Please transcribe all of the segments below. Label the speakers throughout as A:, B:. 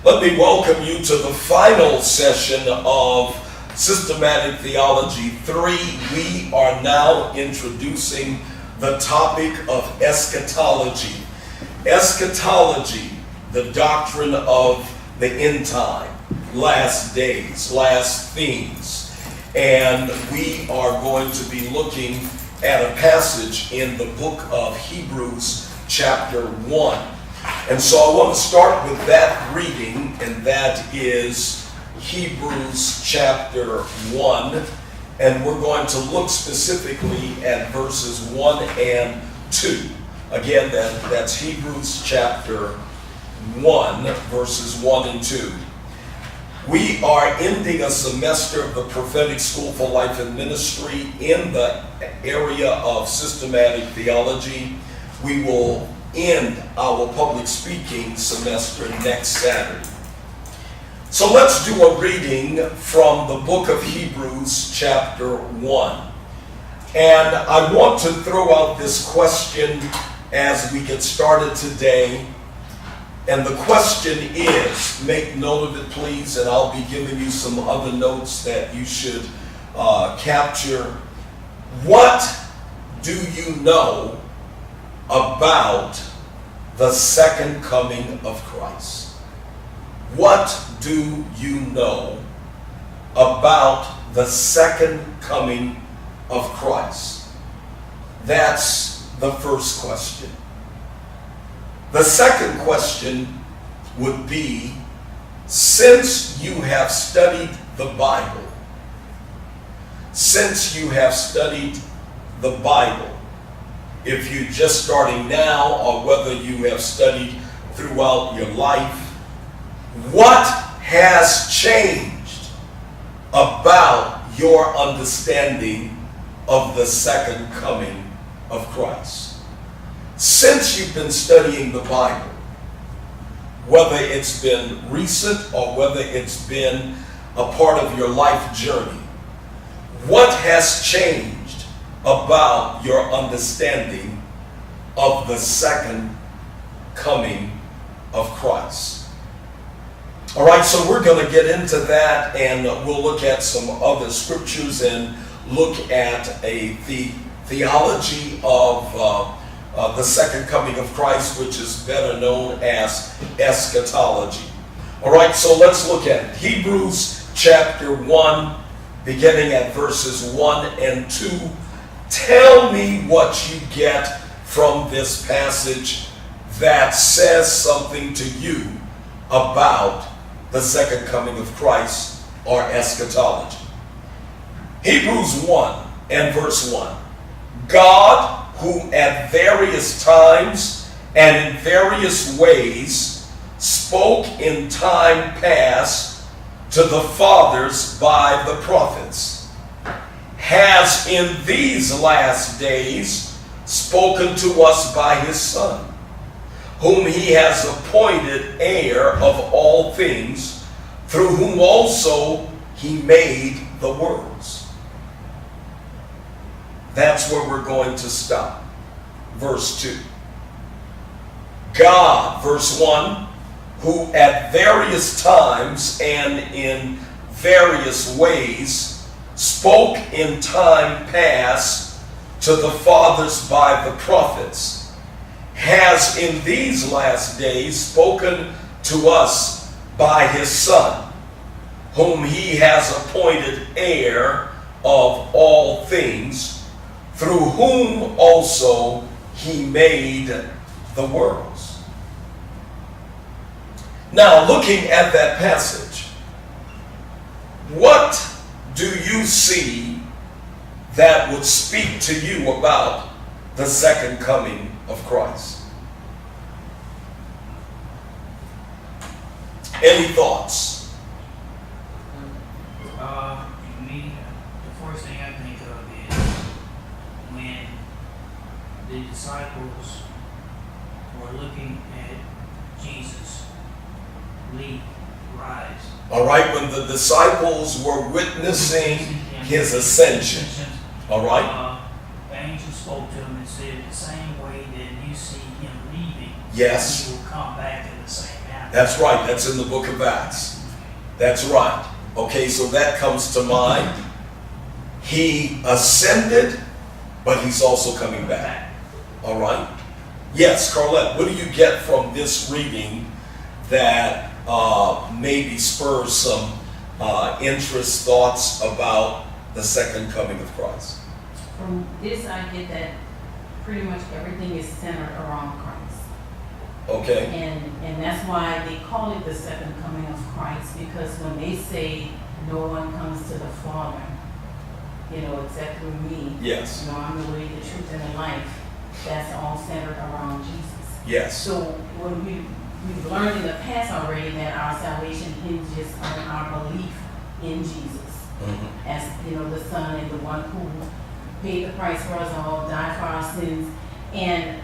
A: Let me welcome you to the final session of Systematic Theology 3. We are now introducing the topic of eschatology. Eschatology, the doctrine of the end time, last days, last things. And we are going to be looking at a passage in the book of Hebrews chapter 1. And so I want to start with that reading, and that is Hebrews chapter 1. And we're going to look specifically at verses 1 and 2. Again, that's Hebrews chapter 1, verses 1 and 2. We are ending a semester of the Prophetic School for Life and Ministry in the area of systematic theology. We will end our public speaking semester next Saturday. So let's do a reading from the book of Hebrews chapter 1. And I want to throw out this question as we get started today. And the question is, make note of it please, and I'll be giving you some other notes that you should capture. What do you know about the second coming of Christ? What do you know about the second coming of Christ? That's the first question. The second question would be, since you have studied the Bible, if you're just starting now or whether you have studied throughout your life, what has changed about your understanding of the second coming of Christ? Since you've been studying the Bible, whether it's been recent or whether it's been a part of your life journey, what has changed about your understanding of the second coming of Christ? All right, so we're going to get into that, and we'll look at some other scriptures and look at the theology of the second coming of Christ, which is better known as eschatology. All right, so let's look at it. Hebrews chapter 1, beginning at verses 1 and 2. Tell me what you get from this passage that says something to you about the second coming of Christ or eschatology. Hebrews 1 and verse 1. God, who at various times and in various ways spoke in time past to the fathers by the prophets, has in these last days spoken to us by his Son, whom he has appointed heir of all things, through whom also he made the worlds. That's where we're going to stop. Verse 2. God, verse 1, who at various times and in various ways spoke in time past to the fathers by the prophets, has in these last days spoken to us by his Son, whom he has appointed heir of all things, through whom also he made the worlds. Now, looking at that passage, what do you see that would speak to you about the second coming of Christ? Any thoughts?
B: Me, the first thing I think of is when the disciples were looking at Jesus rise.
A: All right, when the disciples were witnessing his ascension. All right.
B: The angel spoke to him and said, the same way that you see him leaving,
A: yes,
B: he will come back in the same manner.
A: That's right. That's in the book of Acts. That's right. Okay, so that comes to mind. He ascended, but he's also coming back. All right? Yes, Carlette, what do you get from this reading that maybe spurs some interest, thoughts about the second coming of Christ?
C: From this, I get that pretty much everything is centered around Christ.
A: Okay.
C: And that's why they call it the second coming of Christ, because when they say no one comes to the Father, except through me.
A: Yes.
C: I'm the way, the truth, and the life. That's all centered around Jesus.
A: Yes.
C: So when we've learned in the past already that our salvation hinges on our belief in Jesus.
A: Mm-hmm.
C: As the Son and the one who paid the price for us all, died for our sins. And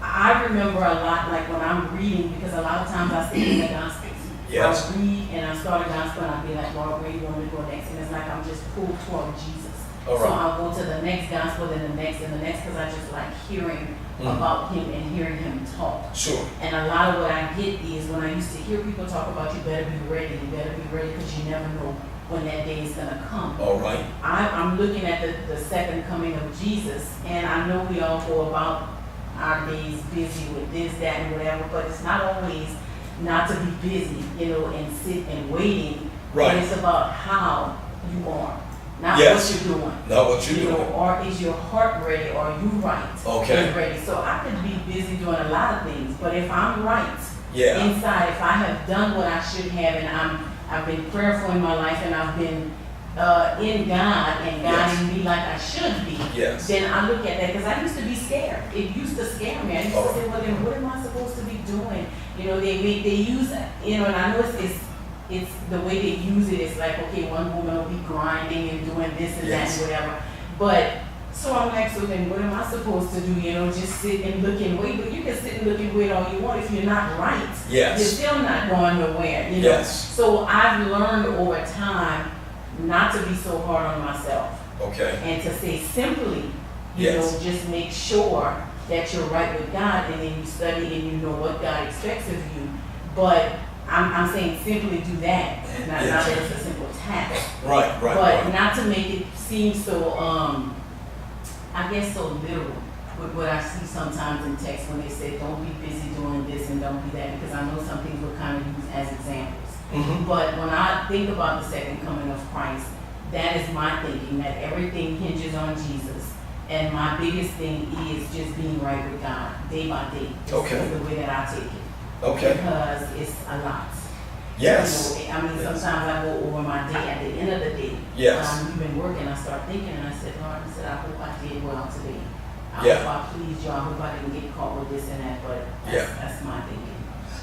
C: I remember a lot, like when I'm reading, because a lot of times I stay in the Gospels.
A: Yes.
C: I'll read and I start a Gospel and I'll be like, Lord, where do you want me to go next? And it's like I'm just pulled toward Jesus.
A: All
C: So
A: right.
C: I'll go to the next Gospel, then the next, and the next, because I just like hearing about him and hearing him talk.
A: Sure.
C: And a lot of what I get is when I used to hear people talk about you better be ready, because you never know when that day is going to come.
A: All right.
C: I'm looking at the second coming of Jesus, and I know we all go about our days busy with this, that, and whatever, but it's not always not to be busy, and sit and waiting.
A: Right.
C: But it's about how you are, not
A: Yes.
C: what you're doing.
A: Not what you're doing.
C: Or is your heart ready? Or are you right?
A: Okay.
C: And ready. So I could be busy doing a lot of things, but if I'm right
A: Yeah.
C: inside, if I have done what I should have, and I've been prayerful in my life, and I've been in God and guiding me like I should be,
A: Yes.
C: then I look at that, because I used to be scared. It used to scare me. I used
A: All
C: to say, well, then what am I supposed to be doing? They use, and I know it's the way they use it. It's like, okay, one woman will be grinding and doing this and
A: Yes.
C: that and whatever. But so I'm like, so then what am I supposed to do? Just sit and look and wait. But you can sit and look and wait all you want. If you're not right,
A: Yes.
C: you're still not going nowhere.
A: Yes.
C: So I've learned over time not to be so hard on myself,
A: Okay.
C: and to say simply,
A: Yes.
C: just make sure that you're right with God, and then you study and you know what God expects of you. But I'm saying simply do that, not
A: Yes.
C: that it's a simple task,
A: Right. Right.
C: but
A: Right.
C: not to make it seem so, I guess, so literal with what I see sometimes in text when they say don't be busy doing this and don't be that, because I know some things were kind of used as examples.
A: Mm-hmm.
C: But when I think about the second coming of Christ, that is my thinking, that everything hinges on Jesus. And my biggest thing is just being right with God, day by day.
A: Okay.
C: Is the way that I take it.
A: Okay.
C: Because it's a lot.
A: Yes.
C: Sometimes I go over my day at the end of the day.
A: Yes.
C: When I'm even working, I start thinking, and I said, Lord, I hope I did well today. I
A: Yeah.
C: hope I pleased you. I hope I didn't get caught with this and that. But that's my thinking.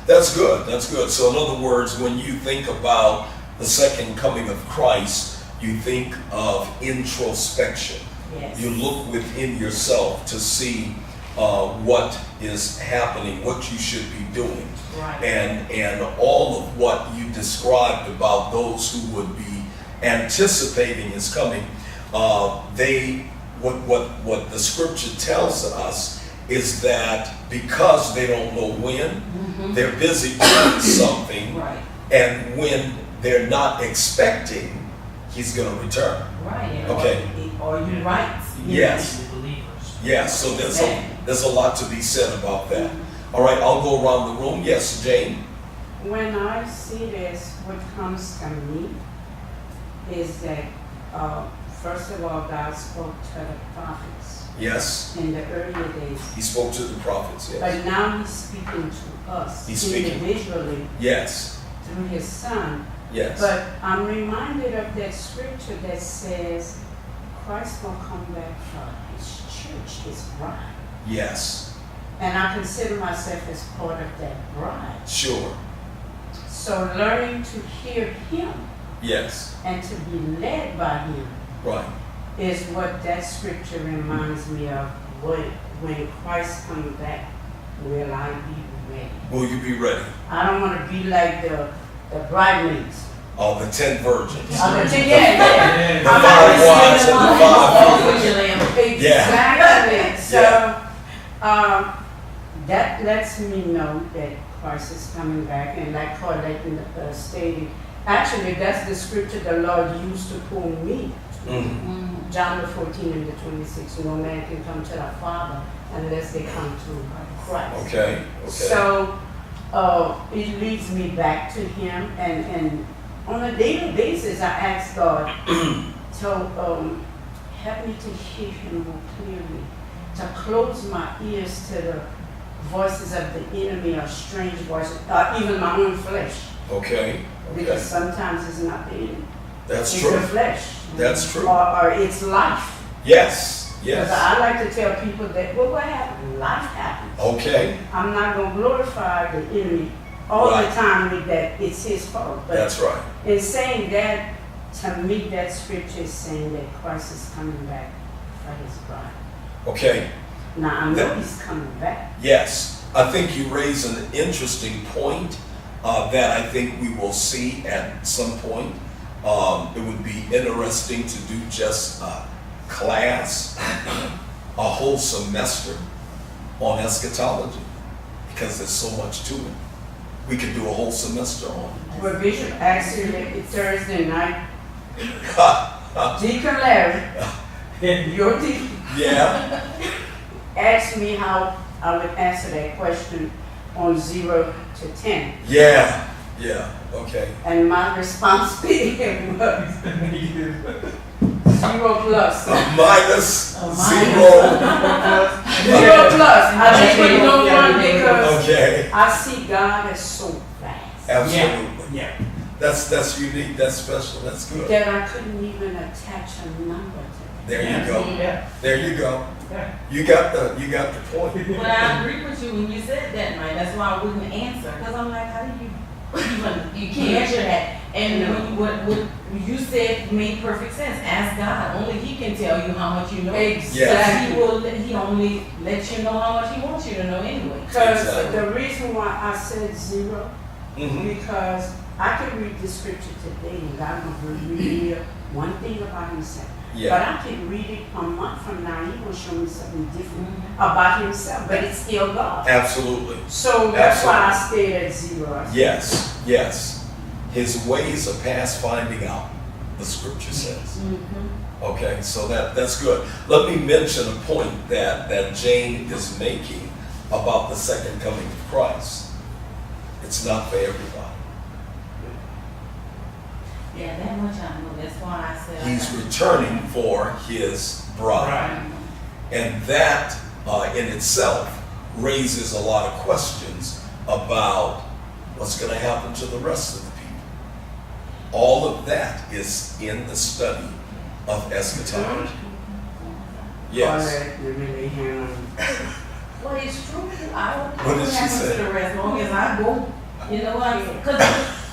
A: That's good. That's good. So in other words, when you think about the second coming of Christ, you think of introspection.
C: Yes.
A: You look within yourself to see what is happening, what you should be doing.
C: Right.
A: And all of what you described about those who would be anticipating his coming, what the scripture tells us is that because they don't know when, they're busy doing something,
C: Right.
A: and when they're not expecting, he's going to return.
C: Right.
A: Okay.
C: Or you right.
A: Yes.
B: The believers.
A: Yes, so there's a lot to be said about that. All right, I'll go around the room. Yes, Jane?
D: When I see this, what comes to me is that, first of all, God spoke to the prophets
A: Yes.
D: in the earlier days.
A: He spoke to the prophets, yes.
D: But now he's speaking to us
A: He's speaking.
D: individually
A: Yes.
D: through his son.
A: Yes.
D: But I'm reminded of that scripture that says Christ will come back for his church, his bride.
A: Yes.
D: And I consider myself as part of that bride.
A: Sure.
D: So learning to hear him
A: Yes.
D: and to be led by him
A: Right.
D: is what that scripture reminds me of. When Christ comes back, will I be ready?
A: Will you be ready?
D: I don't want to be like the bridesmaids.
A: All the 10 virgins.
D: The
B: Yeah.
D: 5
A: 5 wise and the 5 foolish. Yeah.
D: Exactly. So, that lets me know that Christ is coming back, and like Claudette stated, actually that's the scripture the Lord used to pull me. John the 14 and the 26, no man can come to the Father unless they come to Christ.
A: Okay.
D: So it leads me back to Him, and on a daily basis I ask God to help me to hear Him more clearly, to close my ears to the voices of the enemy or strange voices, even my own flesh.
A: Okay.
D: Because sometimes it's not the enemy.
A: That's
D: It's
A: true.
D: the flesh.
A: That's true.
D: Or it's life.
A: Yes.
D: Because
A: Yes.
D: I like to tell people that, well, what happened? Life happens.
A: Okay.
D: I'm not going to glorify the enemy all
A: Right.
D: the time with that it's his fault. But
A: That's right.
D: in saying that, to me, that scripture is saying that Christ is coming back for his bride.
A: Okay.
D: Now, I know he's coming back.
A: Yes. I think you raise an interesting point that I think we will see at some point. It would be interesting to do just a class, a whole semester on eschatology, because there's so much to it. We could do a whole semester on it.
D: Well, Bishop, actually, Thursday night, Deacon Larry, your deacon,
A: Yeah.
D: asked me how I would answer that question on 0 to 10.
A: Yeah. Okay.
D: And my response to him was 0 plus.
A: Minus
C: A
A: 0.
D: 0 plus. I just put no one because
A: Okay.
D: I see God as so vast
A: Absolutely.
B: Yeah.
A: That's unique. That's special. That's good.
D: that I couldn't even attach a number to.
A: There you go.
B: Yeah.
A: There you go.
B: Yeah.
A: You got the point.
C: But I agree with you when you said that, Mike. That's why I wouldn't answer. Because I'm like, how do you you can't answer that? And what you said made perfect sense. Ask God. Only He can tell you how much you know.
D: Exactly.
C: He only lets you know how much He wants you to know anyway.
D: Because
A: Exactly.
D: the reason why I said 0, because I could read the scripture today and God will reveal one thing about himself. But
A: Yeah.
D: I can read it a month from now, he will show me something different about himself, but it's still God.
A: Absolutely.
D: So that's why I stayed at 0.
A: Yes. Yes. His ways are past finding out, the scripture says. Okay, so that's good. Let me mention a point that Jane is making about the second coming of Christ. It's not for everybody.
C: Yeah, that much I know. That's why I said
A: He's returning for his bride. And that in itself raises a lot of questions about what's going to happen to the rest of the people. All of that is in the study of eschatology. Yes.
C: Well, it's true. I don't care
A: What did
C: what
A: she
C: happens
A: say?
C: to the rest, as long as I go. You know what? Because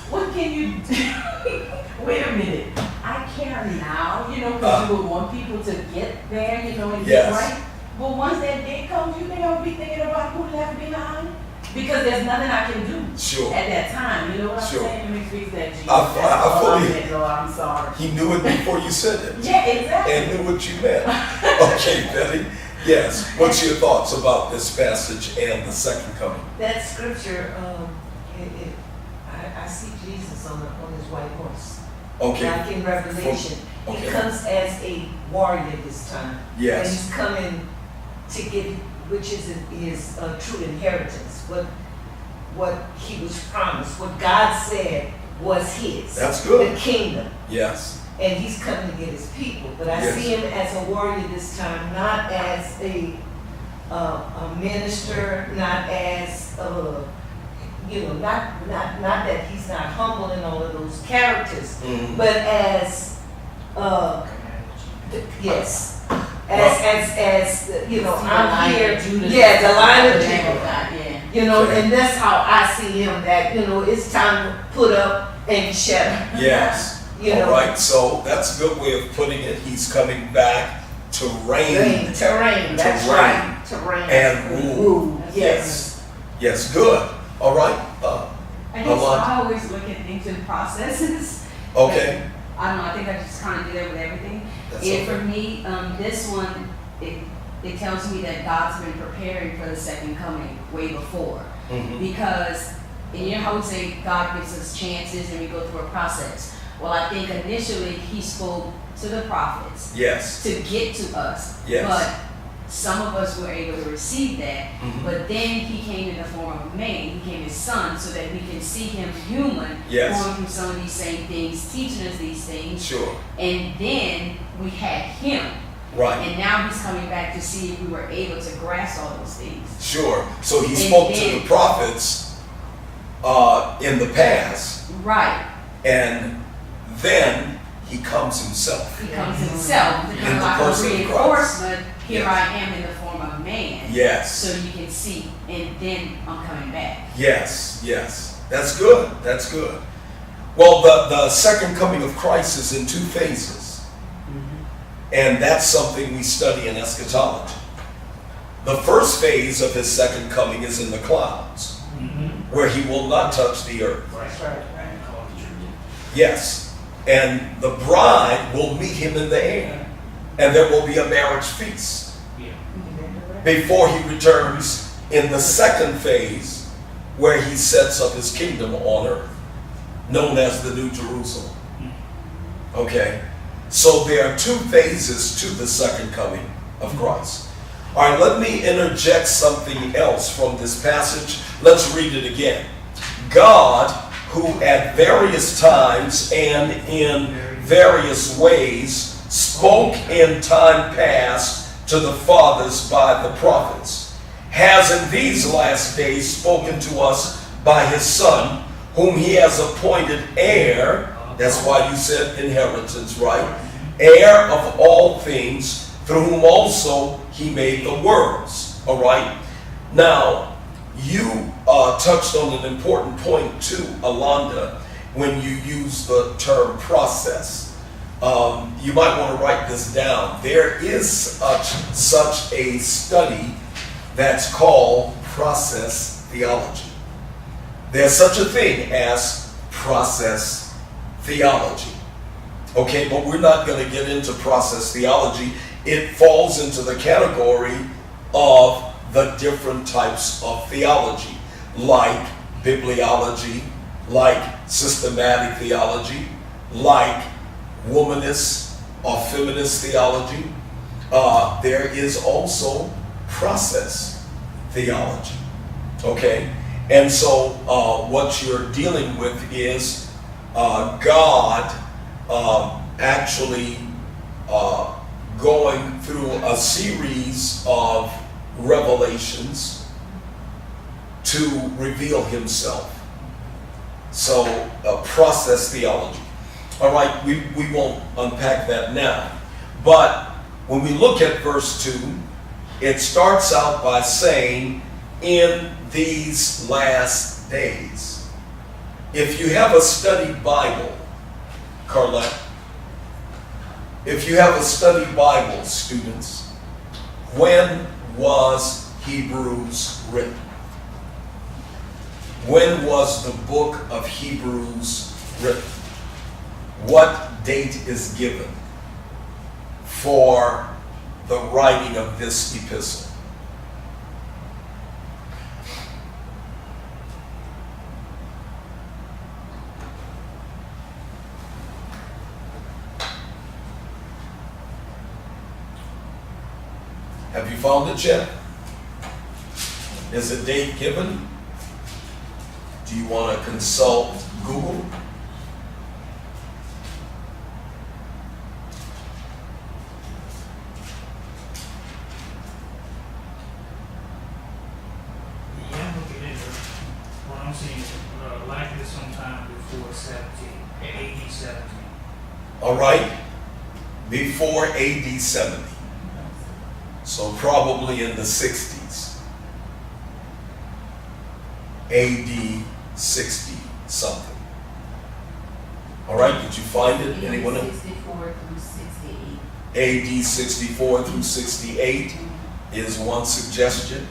C: what can you do? Wait a minute. I care now, you know, because you would want people to get there, you know, and get
A: Yes.
C: right. But once that day comes, you think I'll be thinking about who left behind? Because there's nothing I can do
A: Sure.
C: at that time. You know what I'm
A: Sure.
C: saying? It makes me that Jesus.
A: I
C: That's all
A: fully-
C: I'm saying, Lord, I'm sorry.
A: He knew it before you said it.
C: Yeah, exactly.
A: And knew what you meant. Okay, Betty. Yes. What's your thoughts about this passage and the second coming?
E: That scripture, I see Jesus on his white horse.
A: Okay.
E: Like in Revelation. He
A: Okay.
E: comes as a warrior this time.
A: Yes.
E: And he's coming to get, which is his true inheritance. What he was promised, what God said was his.
A: That's good.
E: The kingdom.
A: Yes.
E: And he's coming to get his people. But I
A: Yes.
E: see him as a warrior this time, not as a minister, not as not that he's not humble in all of those characters,
A: Mhm.
E: but as yes, as I'm here. Yeah, the line of Judah.
C: Yeah.
E: You know, and that's how I see him. That it's time to put up and shut up.
A: Yes.
E: You
A: All
E: know,
A: right. So that's a good way of putting it. He's coming back to reign
E: terrain. That's
A: reign.
E: right. Terrain
A: and rule.
E: Yes.
A: Yes. Good. All right.
F: I guess
A: Alon-
F: I always look at things in processes.
A: Okay.
F: I don't know, I think I just kind of do that with everything.
A: That's
F: And
A: okay.
F: for me, this one, it tells me that God's been preparing for the second coming way before.
A: Mhm.
F: Because, and you know how we say God gives us chances and we go through a process. Well, I think initially he spoke to the prophets
A: Yes.
F: to get to us.
A: Yes.
F: But some of us were able to receive that.
A: Mhm.
F: But then he came in the form of man. He came his son so that we can see him human,
A: Yes.
F: going through some of these same things, teaching us these things.
A: Sure.
F: And then we had him.
A: Right.
F: And now he's coming back to see if we were able to grasp all those things.
A: Sure. So he
F: And
A: spoke to
F: then-
A: the prophets in the past,
F: Right.
A: and then he comes himself.
F: He comes himself. It's
A: In
F: kind of
A: the
F: like a
A: person of Christ.
F: reinforcement. Here
A: Yes.
F: I am in the form of man.
A: Yes.
F: So you can see, and then I'm coming back.
A: Yes. Yes. That's good. That's good. Well, the second coming of Christ is in two phases. And that's something we study in eschatology. The first phase of his second coming is in the clouds,
B: Mm-hmm.
A: where he will not touch the earth.
B: Right. Call the truth.
A: Yes. And the bride will meet him in the air. And there will be a marriage feast
B: Yeah.
A: before he returns in the second phase, where he sets up his kingdom on earth, known as the New Jerusalem. Okay? So there are two phases to the second coming of Christ. All right, let me interject something else from this passage. Let's read it again. God, who at various times and in various ways spoke in time past to the fathers by the prophets, has in these last days spoken to us by his Son, whom he has appointed heir. That's why you said inheritance, right? Heir of all things, through whom also he made the worlds. All right? Now, you touched on an important point too, Alonda, when you use the term process. You might want to write this down. There is such a study that's called process theology. There's such a thing as process theology. Okay, but we're not going to get into process theology. It falls into the category of the different types of theology, like bibliology, like systematic theology, like womanist or feminist theology. There is also process theology. Okay? And so what you're dealing with is God actually going through a series of revelations to reveal himself. So process theology. All right, we won't unpack that now. But when we look at verse 2, it starts out by saying, in these last days. If you have a study Bible, Carlette, if you have a study Bible, students, when was Hebrews written? When was the book of Hebrews written? What date is given for the writing of this epistle? Have you found it yet? Is a date given? Do you want to consult Google?
B: Yeah, I'm looking at it. What I'm seeing is likely sometime before AD 17.
A: All right, before AD 70. So probably in the 60s. AD 60 something. All right, did you find it? Anyone?
C: 64 through 68.
A: AD 64 through 68 is one suggestion.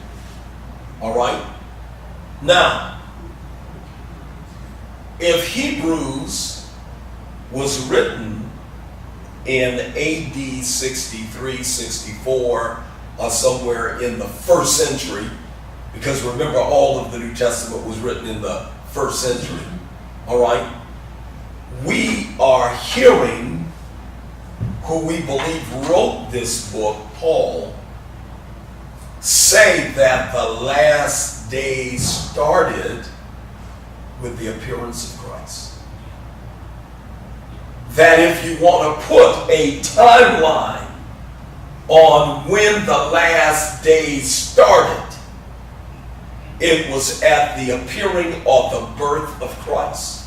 A: All right. Now, if Hebrews was written in AD 63, 64, somewhere in the 1st century, because remember, all of the New Testament was written in the 1st century. All right? We are hearing who we believe wrote this book, Paul, say that the last days started with the appearance of Christ. That if you want to put a timeline on when the last days started, it was at the appearing of the birth of Christ.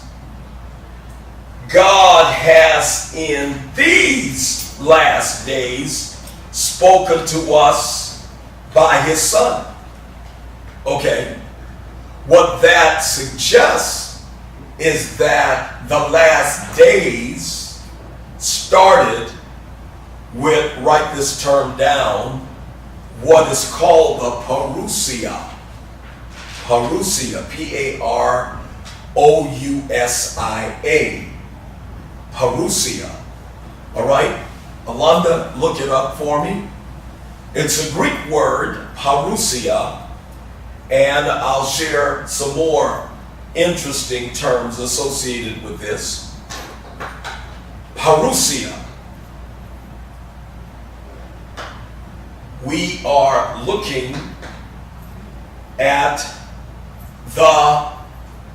A: God has in these last days spoken to us by his Son. Okay? What that suggests is that the last days started with, write this term down, what is called the parousia. Parousia, P-A-R-O-U-S-I-A. Parousia. All right? Alonda, look it up for me. It's a Greek word, parousia, and I'll share some more interesting terms associated with this. Parousia. We are looking at the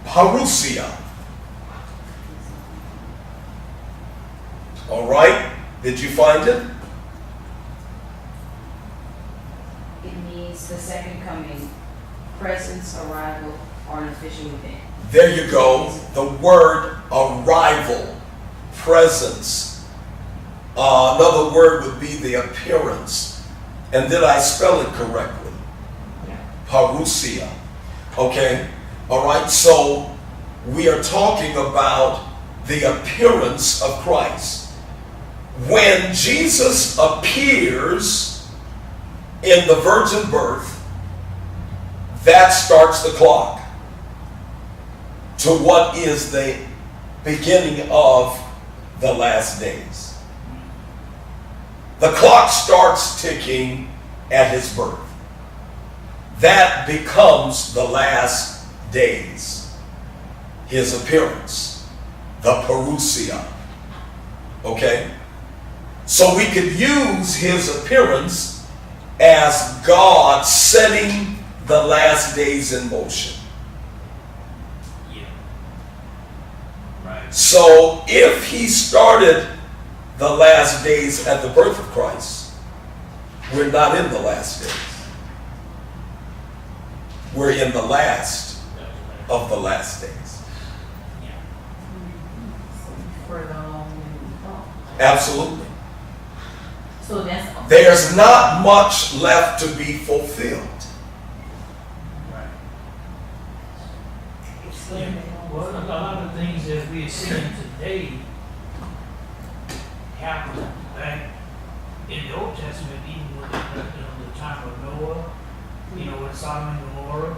A: parousia. All right? Did you find it?
F: It means the second coming, presence, arrival, or an official event.
A: There you go. The word arrival, presence. Another word would be the appearance. And did I spell it correctly? Parousia. Okay? All right, so we are talking about the appearance of Christ. When Jesus appears in the virgin birth, that starts the clock to what is the beginning of the last days. The clock starts ticking at his birth. That becomes the last days. His appearance, the parousia. Okay? So we could use his appearance as God setting the last days in motion.
B: Yeah. Right.
A: So if he started the last days at the birth of Christ, we're not in the last days. We're in the last of the last days.
B: Yeah.
C: Further along than we thought.
A: Absolutely.
C: So that's.
A: There's not much left to be fulfilled.
B: Right. Yeah. Well, a lot of things that we're seeing today happened back in the Old Testament, even with the time of Noah, with Sodom and Gomorrah.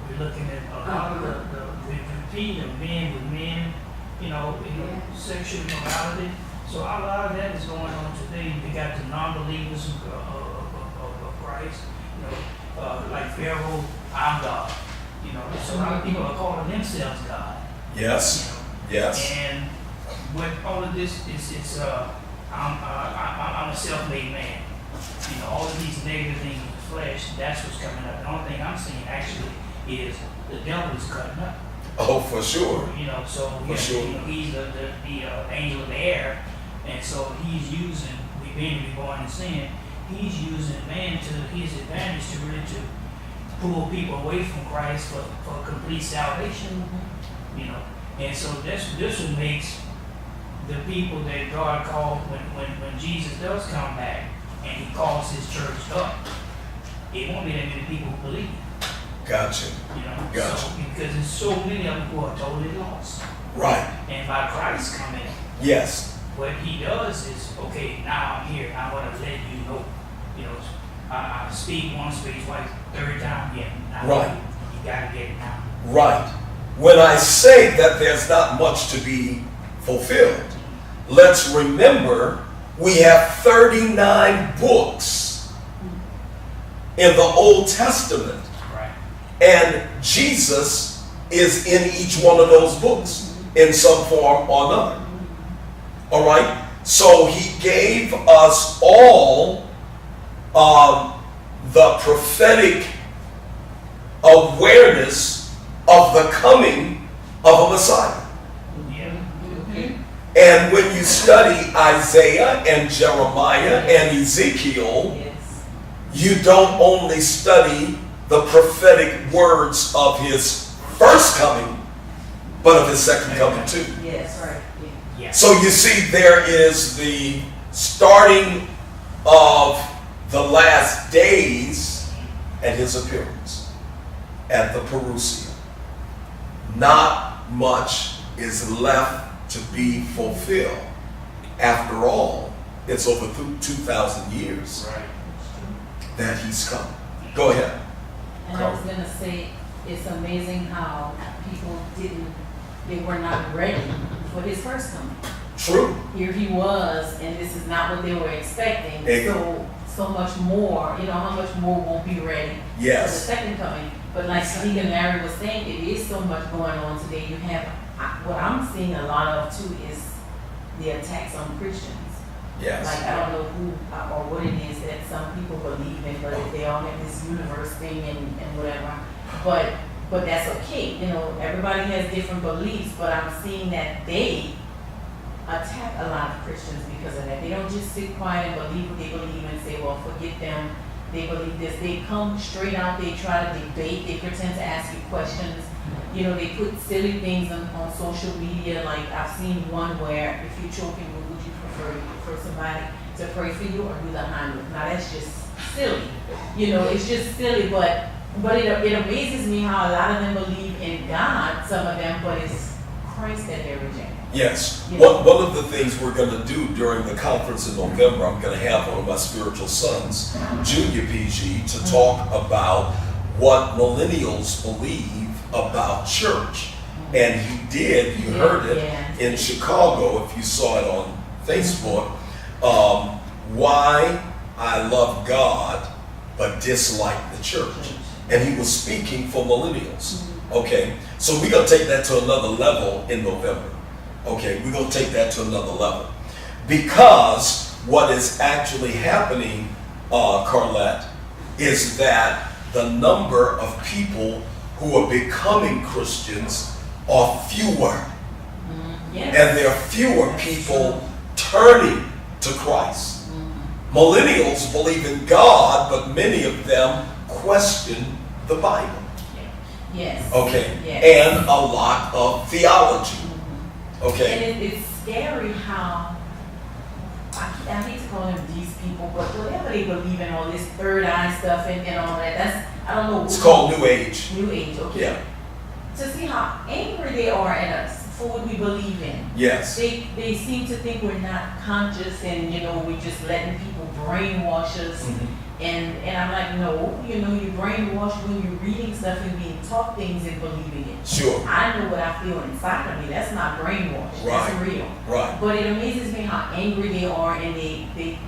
B: We're looking at a lot of the repeat of men with men, sexual immorality. So a lot of that is going on today. We got the non-believers of Christ, like Pharaoh, I'm God. So a lot of people are calling themselves God.
A: Yes. Yes.
B: And with all of this, it's I'm a self-made man. All of these negative things in the flesh, that's what's coming up. The only thing I'm seeing actually is the devil is cutting up.
A: Oh, for sure.
B: So
A: For sure.
B: he's the angel of the air, and so he's using, we being reborn in sin, he's using man to his advantage to really to pull people away from Christ for complete salvation. And so this what makes the people that God called when Jesus does come back and he calls his church up, it won't be that many people who believe.
A: Gotcha. Gotcha.
B: So, because there's so many of them who are totally lost.
A: Right.
B: And by Christ coming,
A: Yes.
B: what he does is, okay, now I'm here. I'm going to let you know. I speak once, speak twice, third time, yeah. Now
A: Right.
B: You got to get it now.
A: Right. When I say that there's not much to be fulfilled, let's remember we have 39 books in the Old Testament.
B: Right.
A: And Jesus is in each one of those books in some form or another. All right? So he gave us all the prophetic awareness of the coming of a Messiah.
B: Yeah.
A: And when you study Isaiah and Jeremiah and Ezekiel,
C: Yes.
A: you don't only study the prophetic words of his first coming, but of his second coming too.
C: Yes.
D: Right.
B: Yeah.
A: So you see, there is the starting of the last days and his appearance at the Parousia. Not much is left to be fulfilled. After all, it's over 2,000 years
B: Right.
A: that he's come. Go ahead.
C: And I was gonna say, it's amazing how people they were not ready for his first coming.
A: True.
C: Here he was, and this is not what they were expecting.
A: Ex-
C: So much more, how much more won't be ready for the
A: Yes.
C: second coming. But like Steve and Larry was saying, it is so much going on today. You have, what I'm seeing a lot of too is the attacks on Christians.
A: Yes.
C: Like, I don't know who or what it is that some people believe in, but if they all have this universe thing and whatever. But that's okay. Everybody has different beliefs, but I'm seeing that they attack a lot of Christians because of that. They don't just sit quiet and believe what they believe and say, well, forget them. They believe this. They come straight out. They try to debate. They pretend to ask you questions. They put silly things on social media. Like, I've seen one where if you're choking, would you prefer somebody to pray for you or do the Heimlich? Now, that's just silly. It's just silly, but it amazes me how a lot of them believe in God, some of them, but it's Christ that they're rejecting.
A: Yes.
C: Yeah.
A: One of the things we're going to do during the conference in November, I'm going to have one of my spiritual sons, Junior PG, to talk about what millennials believe about church. And he did, you heard it,
C: Yeah.
A: in Chicago, if you saw it on Facebook, why I love God but dislike the church. And he was speaking for millennials. Okay, so we're going to take that to another level in November. Okay, we're going to take that to another level. Because what is actually happening, Carlette, is that the number of people who are becoming Christians are fewer.
C: Yes.
A: And there are fewer people turning to Christ. Millennials believe in God, but many of them question the Bible.
C: Yes.
A: Okay,
C: Yes.
A: and a lot of theology. Okay,
C: And it's scary how, I hate to call them these people, but whatever they believe in, all this third eye stuff and all that, I don't know.
A: it's called New Age.
C: New Age, okay.
A: Yeah.
C: To see how angry they are at us for what we believe in.
A: Yes.
C: They seem to think we're not conscious and, we're just letting people brainwash us.
A: Mhm.
C: And I'm like, no, you brainwash when you're reading stuff and being taught things and believing it.
A: Sure.
C: I know what I feel inside of me. That's not brainwash. That's
A: Right.
C: real.
A: Right.
C: But it amazes me how angry they are and they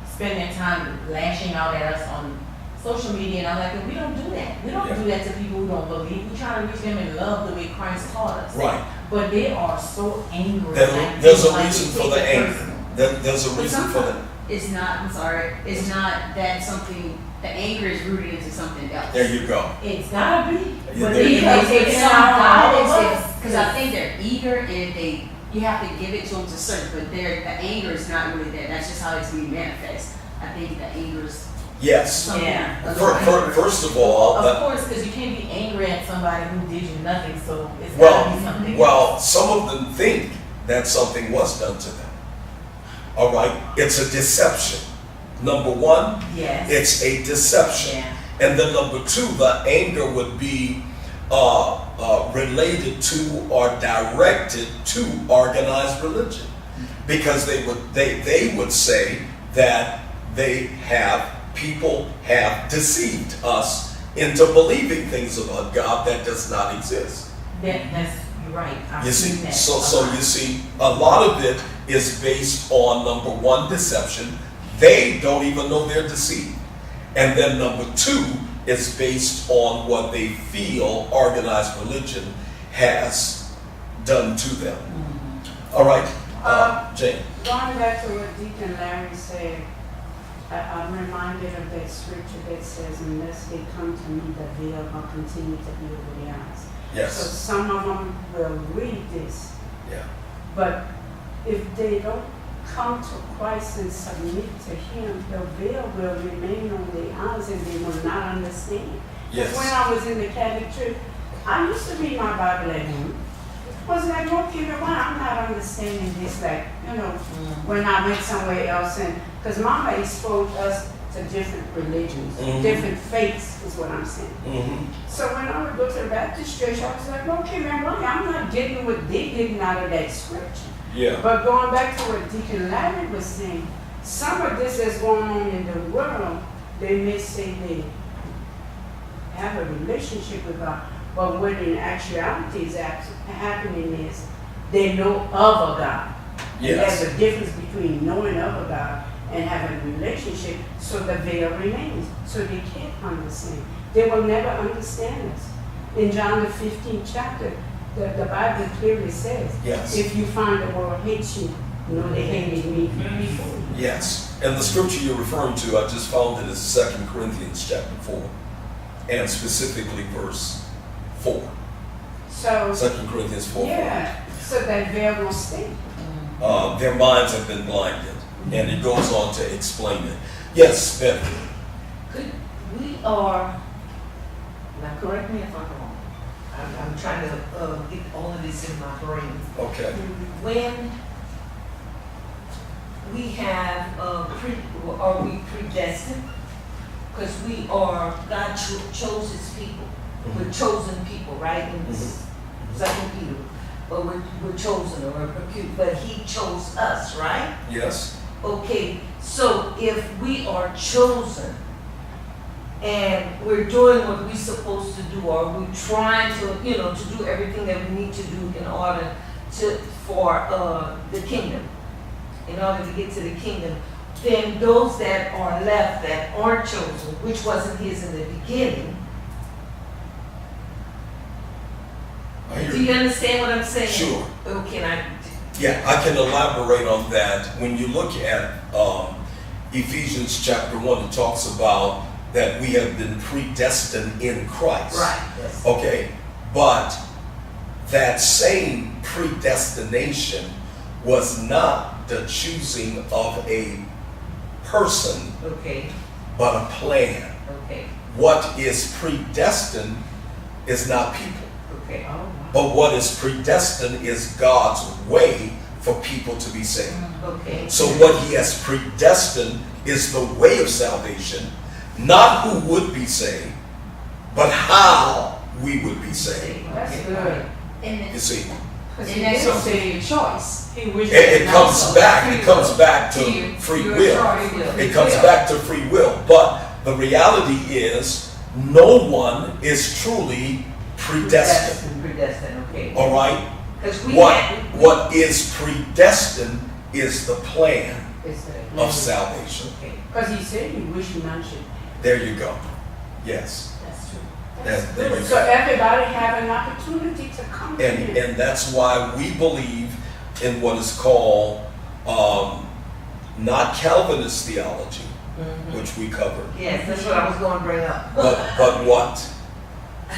C: spend their time lashing out at us on social media. And I'm like, we don't do that. We don't
A: Yeah.
C: do that to people who don't believe. We try to reach them in love the way Christ taught us.
A: Right.
C: But they are so angry.
A: There's a
C: Like,
A: reason
C: they
A: for the
C: take it
A: anger.
C: personal.
A: There's a
F: But
A: reason for that.
F: It's not, I'm sorry, it's not that something, the anger is rooted into something else.
A: There you go.
C: It's gotta be.
A: Yeah,
C: But
A: there
C: they
A: you go.
C: take
F: It's
C: it
F: some
C: out on all of us.
F: because I think they're eager and you have to give it to them to serve, but the anger is not really there. That's just how it's being manifest. I think the anger is
A: Yes.
F: something.
C: Yeah.
F: a little deeper.
A: First of all,
C: Of course, because you can't be angry at somebody who did you nothing, so it's
A: well,
C: gotta be something.
A: well, some of them think that something was done to them. All right, it's a deception. Number one,
C: Yes.
A: it's a deception.
C: Yeah.
A: And then number two, the anger would be related to or directed to organized religion, because they would say that people have deceived us into believing things about God that does not exist.
C: That's you're right. I've
A: You see,
C: seen that a
A: so
C: lot.
A: you see, a lot of it is based on number one, deception. They don't even know they're deceived. And then number two is based on what they feel organized religion has done to them. All right, Jane.
D: Going back to what Deacon Larry said, I'm reminded of that scripture that says, unless they come to me, the veil will continue to be over their eyes. So
A: Yes.
D: some of them will read this,
A: Yeah.
D: but if they don't come to Christ and submit to Him, the veil will remain on their eyes and they will not understand. Because when
A: Yes.
D: I was in the Catholic Church, I used to read my Bible at home. I was like, okay, but why I'm not understanding this? Like, when I went somewhere else, and because Mama exposed us to different religions,
A: Mhm.
D: different faiths, is what I'm saying.
A: Mm-hmm.
D: So when I would go to the Baptist church, I was like, okay, man, why I'm not getting what they're getting out of that scripture.
A: Yeah.
D: But going back to what Deacon Larry was saying, some of this that's going on in the world, they may say they have a relationship with God, but what in actuality is happening is they know of a God. And
A: Yes.
D: there's a difference between knowing of a God and having a relationship, so the veil remains, so they can't understand. They will never understand us. In John the 15th chapter, the Bible clearly says,
A: Yes.
D: if you find the world hates you, know they hated me before you.
A: Yes. And the scripture you're referring to, I just found it is 2 Corinthians chapter 4, and specifically verse 4.
D: So,
A: 2 Corinthians 4.
D: yeah, so that veil will stay.
A: Their minds have been blinded. And it goes on to explain it. Yes, Betty.
E: We are, now correct me if I'm wrong, I'm trying to get all of this in my brain.
A: Okay.
E: When we have, are we predestined? Because we are, God chose His people. We're chosen people, right? In Second Peter, but we're chosen or peculiar, but He chose us, right?
A: Yes.
E: Okay, so if we are chosen and we're doing what we're supposed to do, or we're trying to, to do everything that we need to do in order for the kingdom, in order to get to the kingdom, then those that are left that aren't chosen, which wasn't His in the beginning,
A: I hear
E: do you understand what I'm saying?
A: Sure.
E: Okay,
A: Yeah, I can elaborate on that. When you look at Ephesians chapter 1, it talks about that we have been predestined in Christ.
E: right, yes.
A: Okay, but that same predestination was not the choosing of a person,
E: Okay,
A: but a plan.
E: okay,
A: What is predestined is not people.
E: okay.
D: Oh, wow.
A: But what is predestined is God's way for people to be saved.
E: Okay.
A: So what He has predestined is the way of salvation, not who would be saved, but how we would be saved.
D: That's good.
F: And
A: You see,
F: and that's also your choice.
D: He wished
A: it comes back. It comes back to
F: Your-
A: free
F: your
A: will.
F: choice.
A: It comes back to free will. But the reality is, no one is truly predestined.
E: Predestined, okay.
A: All right.
E: Because
A: What is predestined is the plan of salvation.
E: Okay.
D: Because He said He wished none should.
A: There you go. Yes.
F: That's true.
A: There you
D: So
A: go.
D: everybody have an opportunity to come to Him.
A: And that's why we believe in what is called not Calvinist theology, which we covered,
E: Yes, that's what I was going to bring up.
A: but what?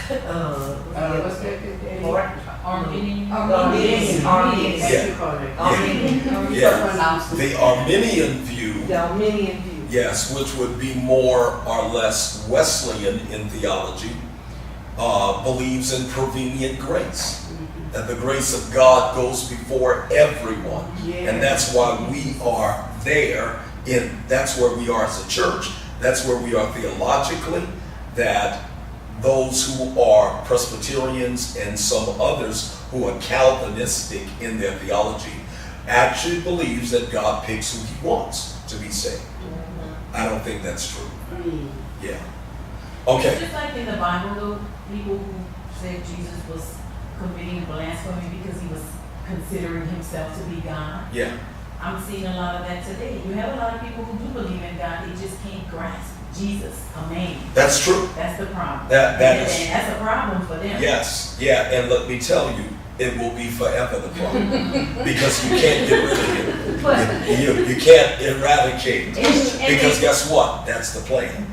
D: What's that?
E: Lord?
F: Arminian.
E: Arminian.
D: Arminian.
A: Yeah.
D: As you call it.
E: Arminian.
A: Yeah. The Arminian view,
E: The Arminian view.
A: yes, which would be more or less Wesleyan in theology, believes in prevenient grace. That the grace of God goes before everyone. And that's why we are there. That's where we are as a church. That's where we are theologically. That those who are Presbyterians and some others who are Calvinistic in their theology actually believes that God picks who He wants to be saved. I don't think that's true. Yeah. Okay.
C: Just like in the Bible, though, people who said Jesus was committing blasphemy because He was considering Himself to be God.
A: Yeah.
C: I'm seeing a lot of that today. You have a lot of people who do believe in God, they just can't grasp Jesus, a man.
A: That's true.
C: That's the problem.
A: That
C: And
A: is,
C: that's a problem for them.
A: yes, yeah, and let me tell you, it will be forever the problem. Because you can't get rid of
E: But,
A: it. You can't eradicate it.
E: and
A: Because guess what? That's the plan.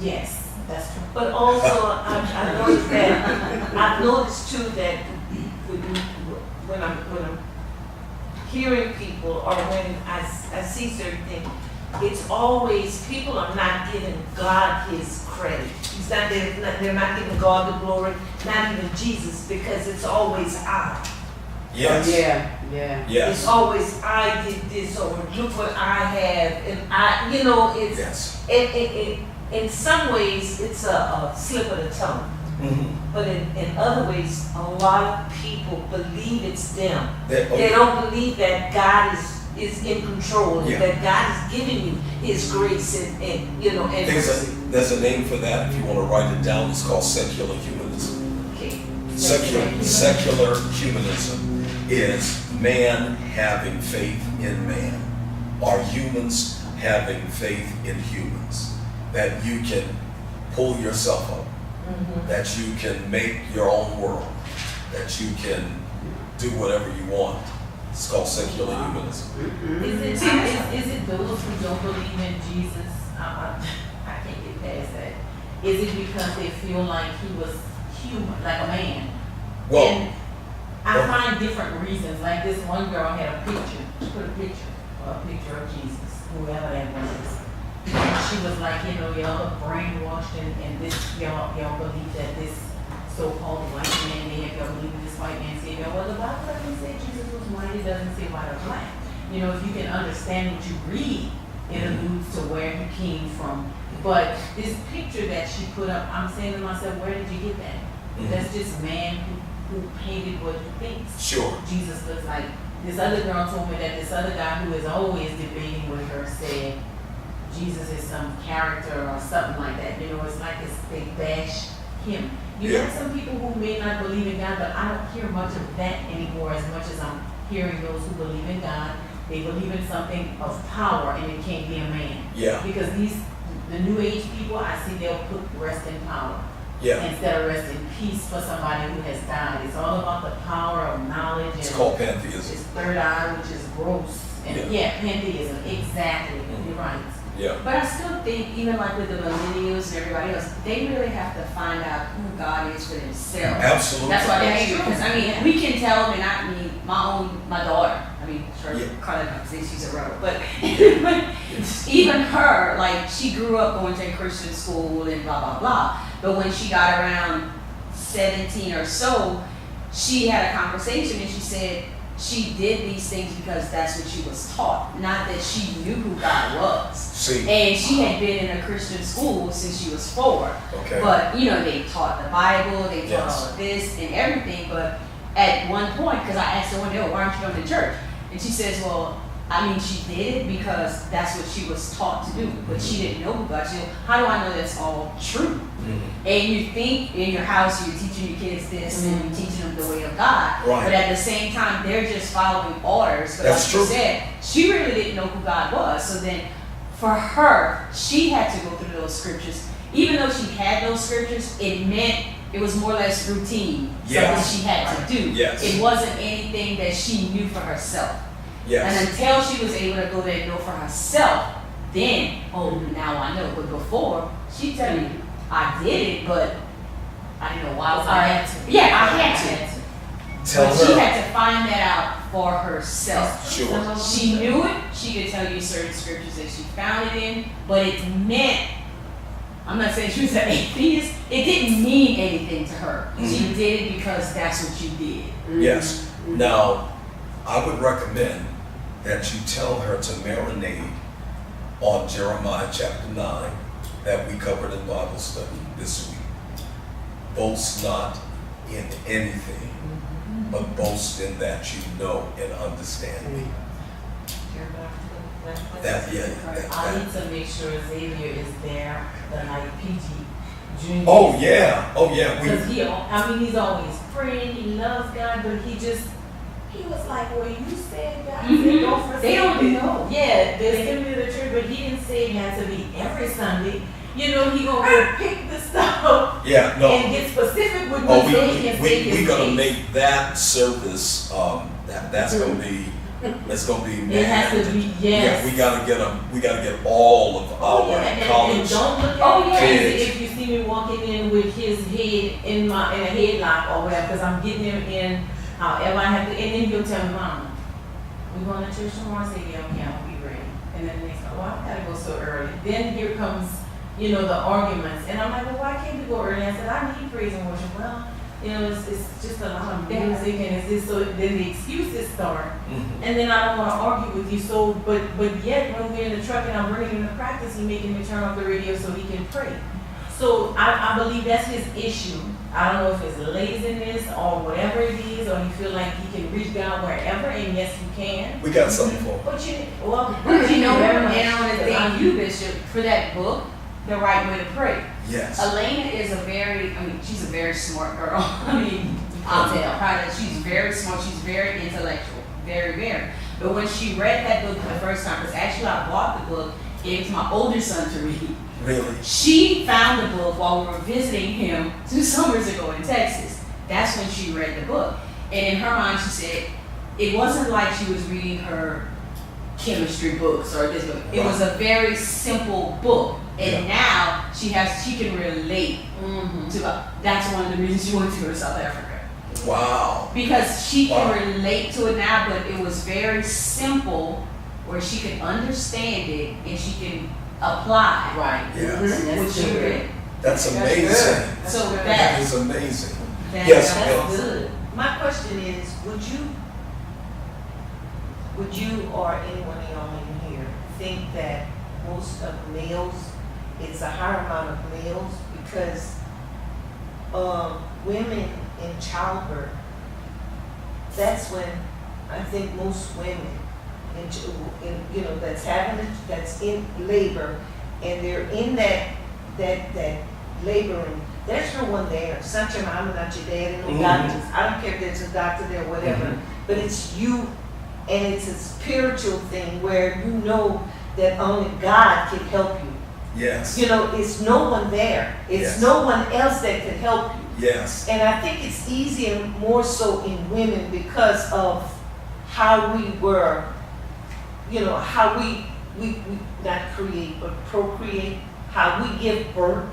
C: Yes, that's true.
E: But also, I've noticed too that when I'm hearing people or when I see certain things, it's always, people are not giving God his credit. They're not giving God the glory, not even Jesus, because it's always I.
A: Yes.
D: Yeah.
E: It's
A: Yes.
E: always I did this, or look what I have, and it's,
A: Yes.
E: in some ways, it's a slip of the tongue.
A: Mhm.
E: But in other ways, a lot of people believe it's them.
A: That-
E: They don't believe that God is in control, and
A: Yeah.
E: that God is giving you his grace and mercy.
A: There's a name for that, if you want to write it down. It's called secular humanism.
E: Okay.
A: Secular humanism is man having faith in man, or humans having faith in humans. That you can pull yourself up, that you can make your own world, that you can do whatever you want. It's called secular humanism.
C: Is it those who don't believe in Jesus? I can't get past that. Is it because they feel like he was human, like a man?
A: Well,
C: And I find different reasons. Like this one girl had a picture. She put a picture of Jesus, whoever that was. And she was like, y'all are brainwashed and this, y'all believe that this so-called white man, y'all believe in this white man savior. Well, the Bible doesn't say Jesus was white, it doesn't say white or black. If you can understand what you read, it alludes to where he came from. But this picture that she put up, I'm saying to myself, where did you get that? That's just man who painted what he thinks
A: sure.
C: Jesus looks like. This other girl told me that this other guy who is always debating with her said Jesus is some character or something like that. It's like they bash him. You have some people who may not believe in God, but I don't hear much of that anymore as much as I'm hearing those who believe in God. They believe in something of power and it can't be a man.
A: Yeah.
C: Because the new age people, I see they'll put rest in power.
A: Yeah.
C: Instead of rest in peace for somebody who has died. It's all about the power of knowledge.
A: It's
C: and
A: called pantheism.
C: it's third eye, which is gross. And pantheism, exactly. You're right.
A: Yeah.
F: But I still think, even like with the millennials and everybody else, they really have to find out who God is for themselves.
A: Absolutely.
F: That's why they're angry. Because we can tell them, and my daughter. Carla thinks she's a rebel, but even her, like she grew up going to a Christian school and blah blah blah. But when she got around 17 or so, she had a conversation and she said she did these things because that's what she was taught, not that she knew who God was.
A: See.
F: And she had been in a Christian school since she was 4.
A: Okay.
F: But they taught the Bible, they taught
A: Yes.
F: all of this and everything. But at one point, because I asked her one day, why aren't you going to church? And she says, she did it because that's what she was taught to do, but she didn't know who God is. How do I know that's all true? And you think in your house you're teaching your kids this and you're teaching them the way of God,
A: Right.
F: but at the same time they're just following orders. But
A: That's
F: like
A: true.
F: you said, she really didn't know who God was. So then for her, she had to go through those scriptures. Even though she had those scriptures, it meant it was more or less routine,
A: Yes.
F: something she had to do.
A: Yes.
F: It wasn't anything that she knew for herself.
A: Yes.
F: And until she was able to go there and know for herself, then, now I know. But before, she'd tell you, I did it, but I didn't know why.
C: I had to.
F: Yeah, I had to.
A: Tell
F: But she
A: her.
F: had to find that out for herself.
A: Sure.
F: She knew it. She could tell you certain scriptures that she found it in, but it meant, I'm not saying she was an atheist, it didn't mean anything to her. She did it because that's what you did.
A: Yes. Now, I would recommend that you tell her to marinate on Jeremiah chapter 9 that we covered in Bible study this week. Boast not in anything, but boast in that you know and understand me.
C: I need to make sure Xavier is there, the PG Junior.
A: Oh yeah.
C: Because he's always praying, he loves God, but he was like, well, you said God said go for
F: They don't
C: Sunday.
F: know.
C: Yeah, they sent me to the church, but he didn't say it had to be every Sunday. you know, he gonna go pick the stuff
A: Yeah, no.
C: and get specific with me
A: Oh,
C: so he can say his
A: we gonna
C: case.
A: make that service, that's gonna be, it's gonna be
C: It has to be, yes.
A: Yeah, we gotta get all of
C: Oh,
A: our
C: yeah, and
A: college.
C: don't look
F: Oh,
C: at me
F: yeah.
C: crazy if you see me walking in with his head in a headlock or whatever, because I'm getting him in however I have to, and then he'll tell me, Mom, we going to church tomorrow? I say, yeah, okay, I'll be ready. And then they say, well, I gotta go so early. Then here comes, you know, the arguments, and I'm like, well, why can't we go early? I said, I need praise and worship. Well, you know, it's just a lot of music and it's this, so then the excuses start.
A: Mhm.
C: And then I don't want to argue with you. So, but yet when we're in the truck and I'm bringing him to practice, he making me turn off the radio so he can pray. So I believe that's his issue. I don't know if it's laziness or whatever it is, or he feel like he can reach God wherever. And yes, you can.
A: We got something for him.
C: But you, well,
F: But you know,
C: very much.
F: and on the thing, you, Bishop, for that book, The Right Way to Pray.
A: Yes.
F: Elena is she's a very smart girl. I mean, I'll tell her that she's very smart, she's very intellectual, very, very. But when she read that book for the first time, because actually I bought the book, gave it to my older son to read.
A: Really?
F: She found the book while we were visiting him 2 summers ago in Texas. That's when she read the book. And in her mind, she said, it wasn't like she was reading her chemistry books or this book. It was a very simple book. And now she can relate to that's one of the reasons she went to go to South Africa.
A: Wow.
F: Because she can
A: Wow.
F: relate to it now, but it was very simple where she can understand it and she can apply
C: Right.
A: Yes.
F: what she read.
A: That's amazing.
F: So
A: That
F: that,
A: is amazing.
F: that
A: Yes,
F: that's
A: Bill.
F: good.
E: My question is, would you or anyone of y'all in here think that most of males, it's a higher amount of males because women in childbirth, that's when I think most women that's in labor and they're in that laboring, there's no one there. It's not your mama, not your dad, no doctors. I don't care if there's a doctor there, whatever. But it's you, and it's a spiritual thing where you know that only God can help you.
A: Yes.
E: You know, it's no one there. It's
A: Yes.
E: no one else that can help you.
A: Yes.
E: And I think it's easier more so in women because of how we were, you know, how we not create but procreate, how we give birth,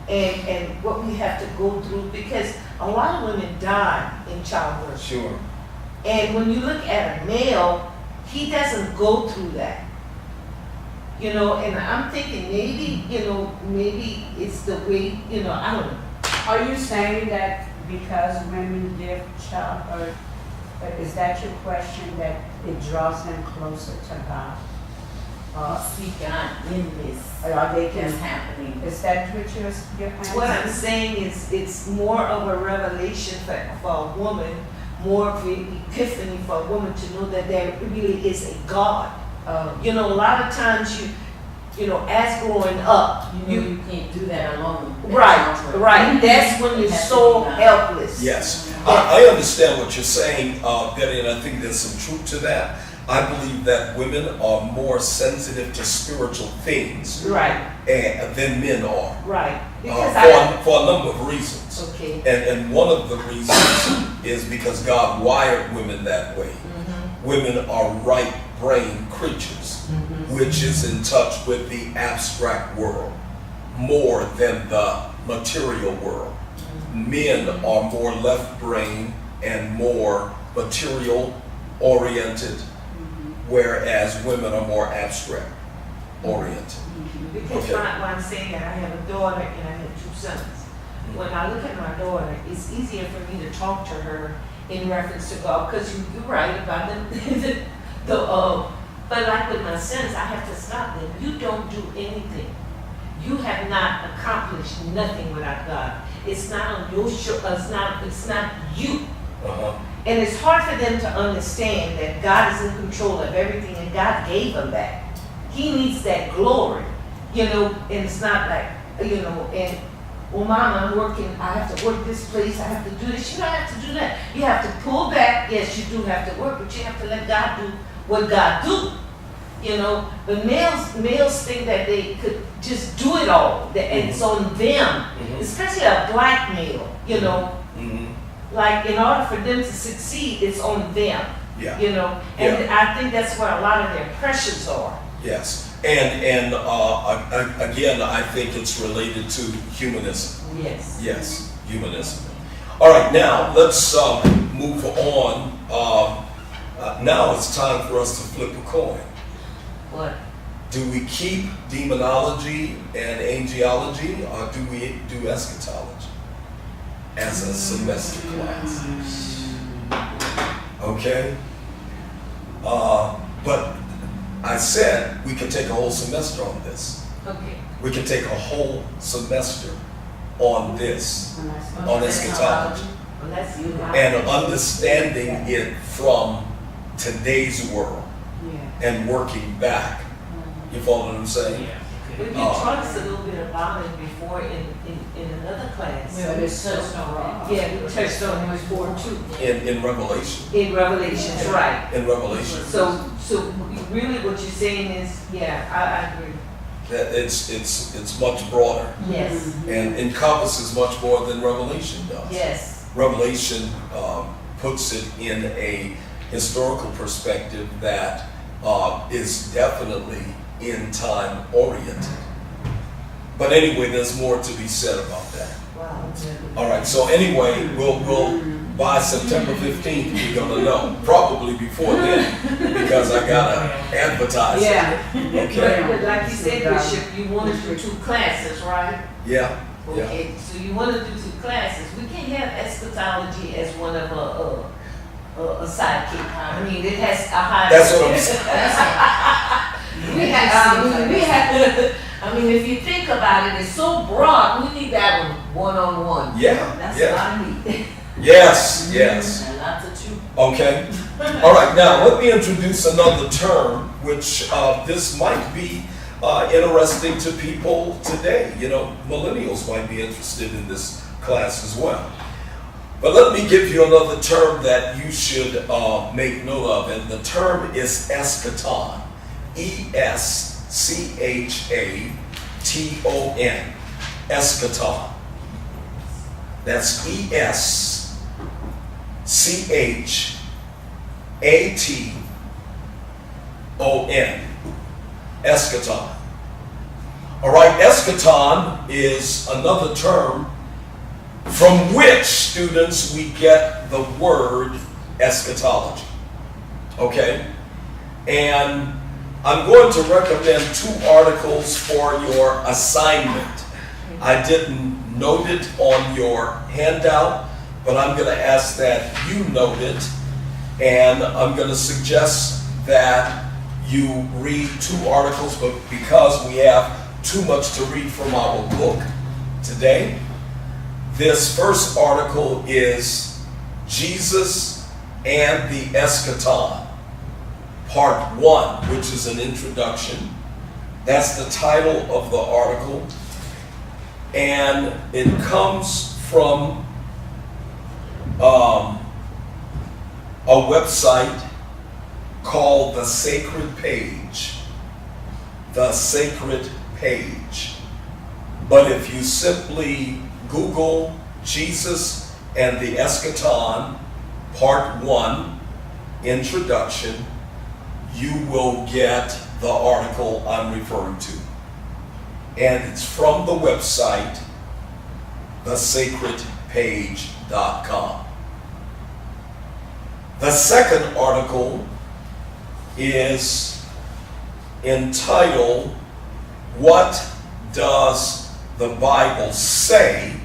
E: and what we have to go through, because a lot of women die in childbirth.
A: Sure.
E: And when you look at a male, he doesn't go through that. You know, and I'm thinking maybe it's the way, you know, I don't know.
D: Are you saying that because women give childbirth, is that your question, that it draws them closer to God?
C: See God in this.
D: Or they
C: That's
D: can,
C: happening.
D: is that what you're answering?
E: What I'm saying is it's more of a revelation for a woman, more of an epiphany for a woman to know that there really is a God. You know, a lot of times you know, as growing up,
C: You can't do that alone.
E: right. That's when you're so helpless.
A: Yes. I understand what you're saying, Betty, and I think there's some truth to that. I believe that women are more sensitive to spiritual things
E: Right,
A: than men are.
E: right. Because
A: For a number of reasons.
E: okay.
A: And one of the reasons is because God wired women that way. Women are right brain creatures, which is in touch with the abstract world more than the material world. Men are more left brain and more material oriented, whereas women are more abstract oriented.
E: Because
A: Okay.
E: when I'm saying that, I have a daughter and I have 2 sons. When I look at my daughter, it's easier for me to talk to her in reference to God, because you're right about but like with my sons, I have to stop them. You don't do anything. You have not accomplished nothing without God. It's not on your it's not you. And it's hard for them to understand that God is in control of everything and God gave them that. He needs that glory, you know, and it's not like, you know, and, well, Mama, I'm working, I have to work this place, I have to do this. You don't have to do that. You have to pull back. Yes, you do have to work, but you have to let God do what God do. you know. But males think that they could just do it all, that it's on them, especially a black male, you know. Like in order for them to succeed, it's on them,
A: Yeah.
E: you know. And I think that's where a lot of their pressures are.
A: Yes. And again, I think it's related to humanism.
E: Yes.
A: Yes, humanism. All right, now let's move on. Now it's time for us to flip a coin.
E: What?
A: Do we keep demonology and angelology, or do we do eschatology as a semester class? Okay? But I said we could take a whole semester on this.
E: Okay.
A: We could take a whole semester on this, on eschatology,
E: Well, that's you.
A: and understanding it from today's world and working back. You follow what I'm saying?
E: We taught us a little bit about it before in another class.
D: Yeah, it's touched on.
E: Yeah, we touched on it before too.
A: In Revelation.
E: In Revelations, right.
A: In Revelation.
E: So really what you're saying is, yeah, I agree.
A: That it's much broader
E: Yes,
A: and encompasses much more than Revelation does.
E: yes,
A: Revelation puts it in a historical perspective that is definitely in time oriented. But anyway, there's more to be said about that.
E: wow.
A: All right. So anyway, we'll by September 15th we're gonna know. Probably before then, because I gotta advertise it.
E: Yeah,
A: Okay.
E: but like you said, Bishop, you want to do 2 classes, right?
A: Yeah. Yeah.
E: Okay, so you want to do 2 classes. We can't have eschatology as one of a sidekick. I mean, it has a high.
A: That's what I'm saying.
E: We have. I mean, if you think about it, it's so broad. We need that one-on-one.
A: Yeah.
F: That's
A: Yeah.
F: what I need.
A: Yes. Yes.
C: And lots of truth.
A: Okay. All right. Now let me introduce another term, which this might be interesting to people today. You know, millennials might be interested in this class as well. But let me give you another term that you should make note of, and the term is eschaton. E-S-C-H-A-T-O-N. Eschaton. That's E-S-C-H-A-T-O-N. Eschaton. All right, eschaton is another term from which, students, we get the word eschatology. Okay? And I'm going to recommend 2 articles for your assignment. I didn't note it on your handout, but I'm going to ask that you note it, and I'm going to suggest that you read 2 articles, but because we have too much to read from our book today, this first article is Jesus and the Eschaton, Part 1, which is an introduction. That's the title of the article. And it comes from a website called The Sacred Page. The Sacred Page. But if you simply Google Jesus and the Eschaton, Part 1, Introduction, you will get the article I'm referring to. And it's from the website, thesacredpage.com. The second article is entitled, What Does the Bible Say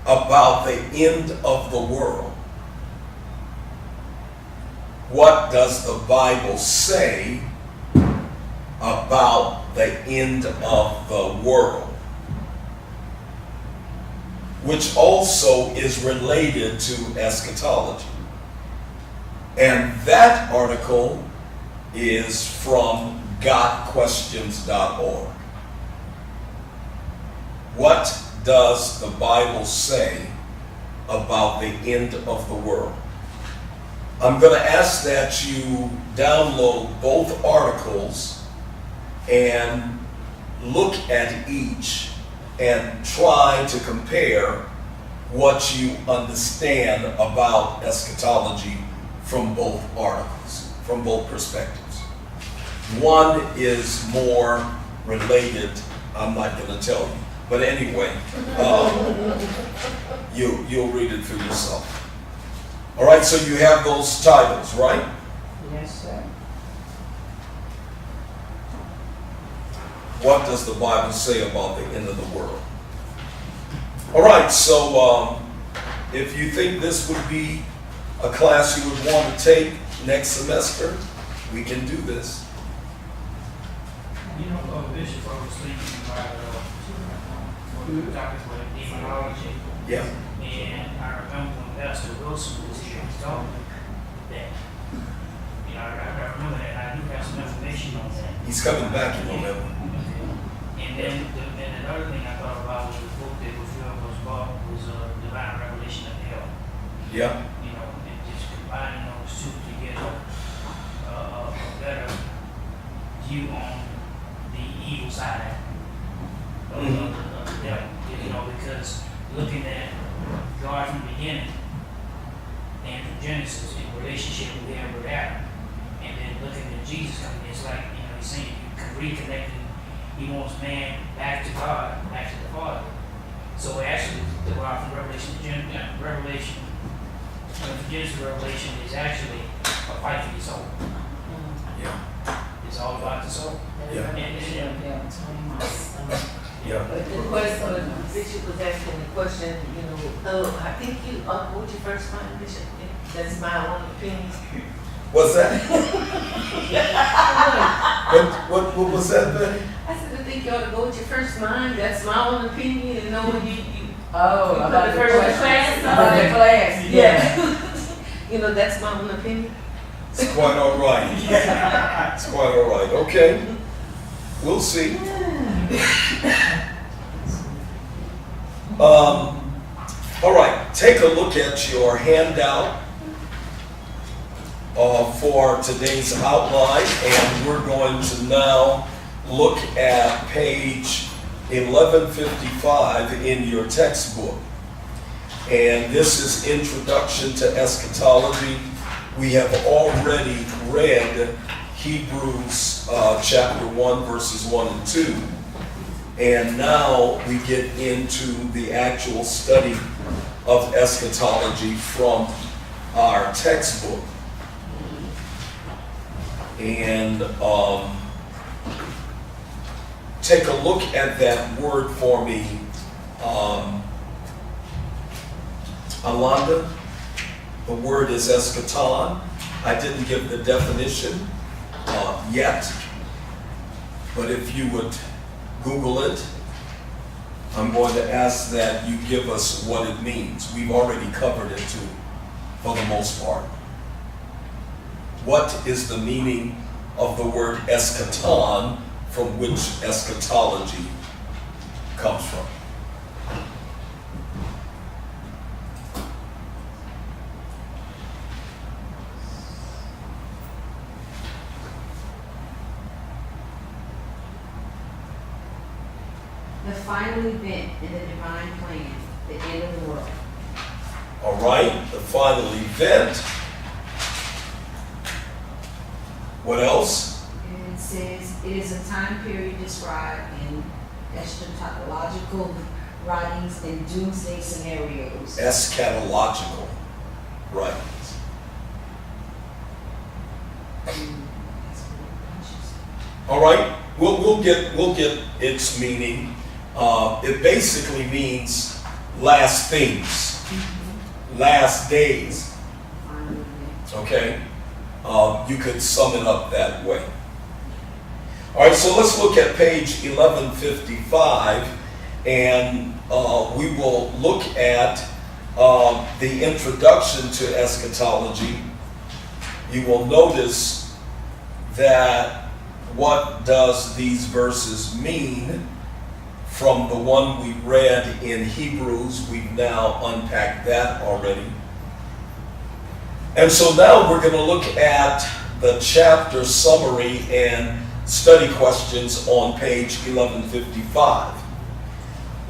A: About the End of the World? What does the Bible say about the end of the world? Which also is related to eschatology. And that article is from gotquestions.org. What does the Bible say about the end of the world? I'm going to ask that you download both articles and look at each and try to compare what you understand about eschatology from both articles, from both perspectives. One is more related, I'm not going to tell you, but anyway, you'll read it for yourself. All right, so you have those titles, right?
D: Yes, sir.
A: What does the Bible say about the end of the world? All right, so if you think this would be a class you would want to take next semester, we can do this.
B: You know, Bishop, I was thinking about topic like demonology.
A: Yeah.
B: And I remember when Pastor Wilson was here, he told me that, you know, I remember that, and I do have some information on that.
A: He's coming back in November.
B: Okay. And then another thing I thought about was the book that was bought was Divine Revelation of Hell.
A: Yeah.
B: You know, and just combining those two to get a better view on the evil side of the devil. You know, because looking at God from the beginning and from Genesis in relationship we have with Adam, and then looking at Jesus coming, it's like, you know, he's saying you can reconnect. He wants man back to God, back to the Father. So actually, the God from Revelation to Genesis to Revelation is actually a fight for your soul.
A: Yeah.
B: It's all about the soul.
A: Yeah. Yeah.
E: But the question, Bishop was asking the question, you know, I think you, what would you first find, Bishop? That's my own opinion.
A: What's that? what was that, Betty?
E: I said, I think you ought to go with your first mind. That's my own opinion, and know when you
D: Oh,
E: put
D: about
E: the
D: the
E: first
D: question.
E: class.
D: About the class.
E: Yeah. You know, that's my own opinion.
A: It's quite all right. It's quite all right. Okay. We'll see. All right. Take a look at your handout for today's outline, and we're going to now look at page 1155 in your textbook. And this is Introduction to Eschatology. We have already read Hebrews chapter 1, verses 1 and 2. And now we get into the actual study of eschatology from our textbook. And take a look at that word for me, Alonda. The word is eschaton. I didn't give the definition yet, but if you would Google it, I'm going to ask that you give us what it means. We've already covered it too, for the most part. What is the meaning of the word eschaton, from which eschatology comes from?
F: The final event in the divine plan, the end of the world.
A: All right, the final event. What else?
F: And it says it is a time period described in eschatological writings and doomsday scenarios.
A: Eschatological, right. All right, we'll get its meaning. It basically means last things, last days. Okay, you could sum it up that way. All right, so let's look at page 1155, and we will look at the introduction to eschatology. You will notice that what does these verses mean from the one we read in Hebrews. We've now unpacked that already. And so now we're going to look at the chapter summary and study questions on page 1155.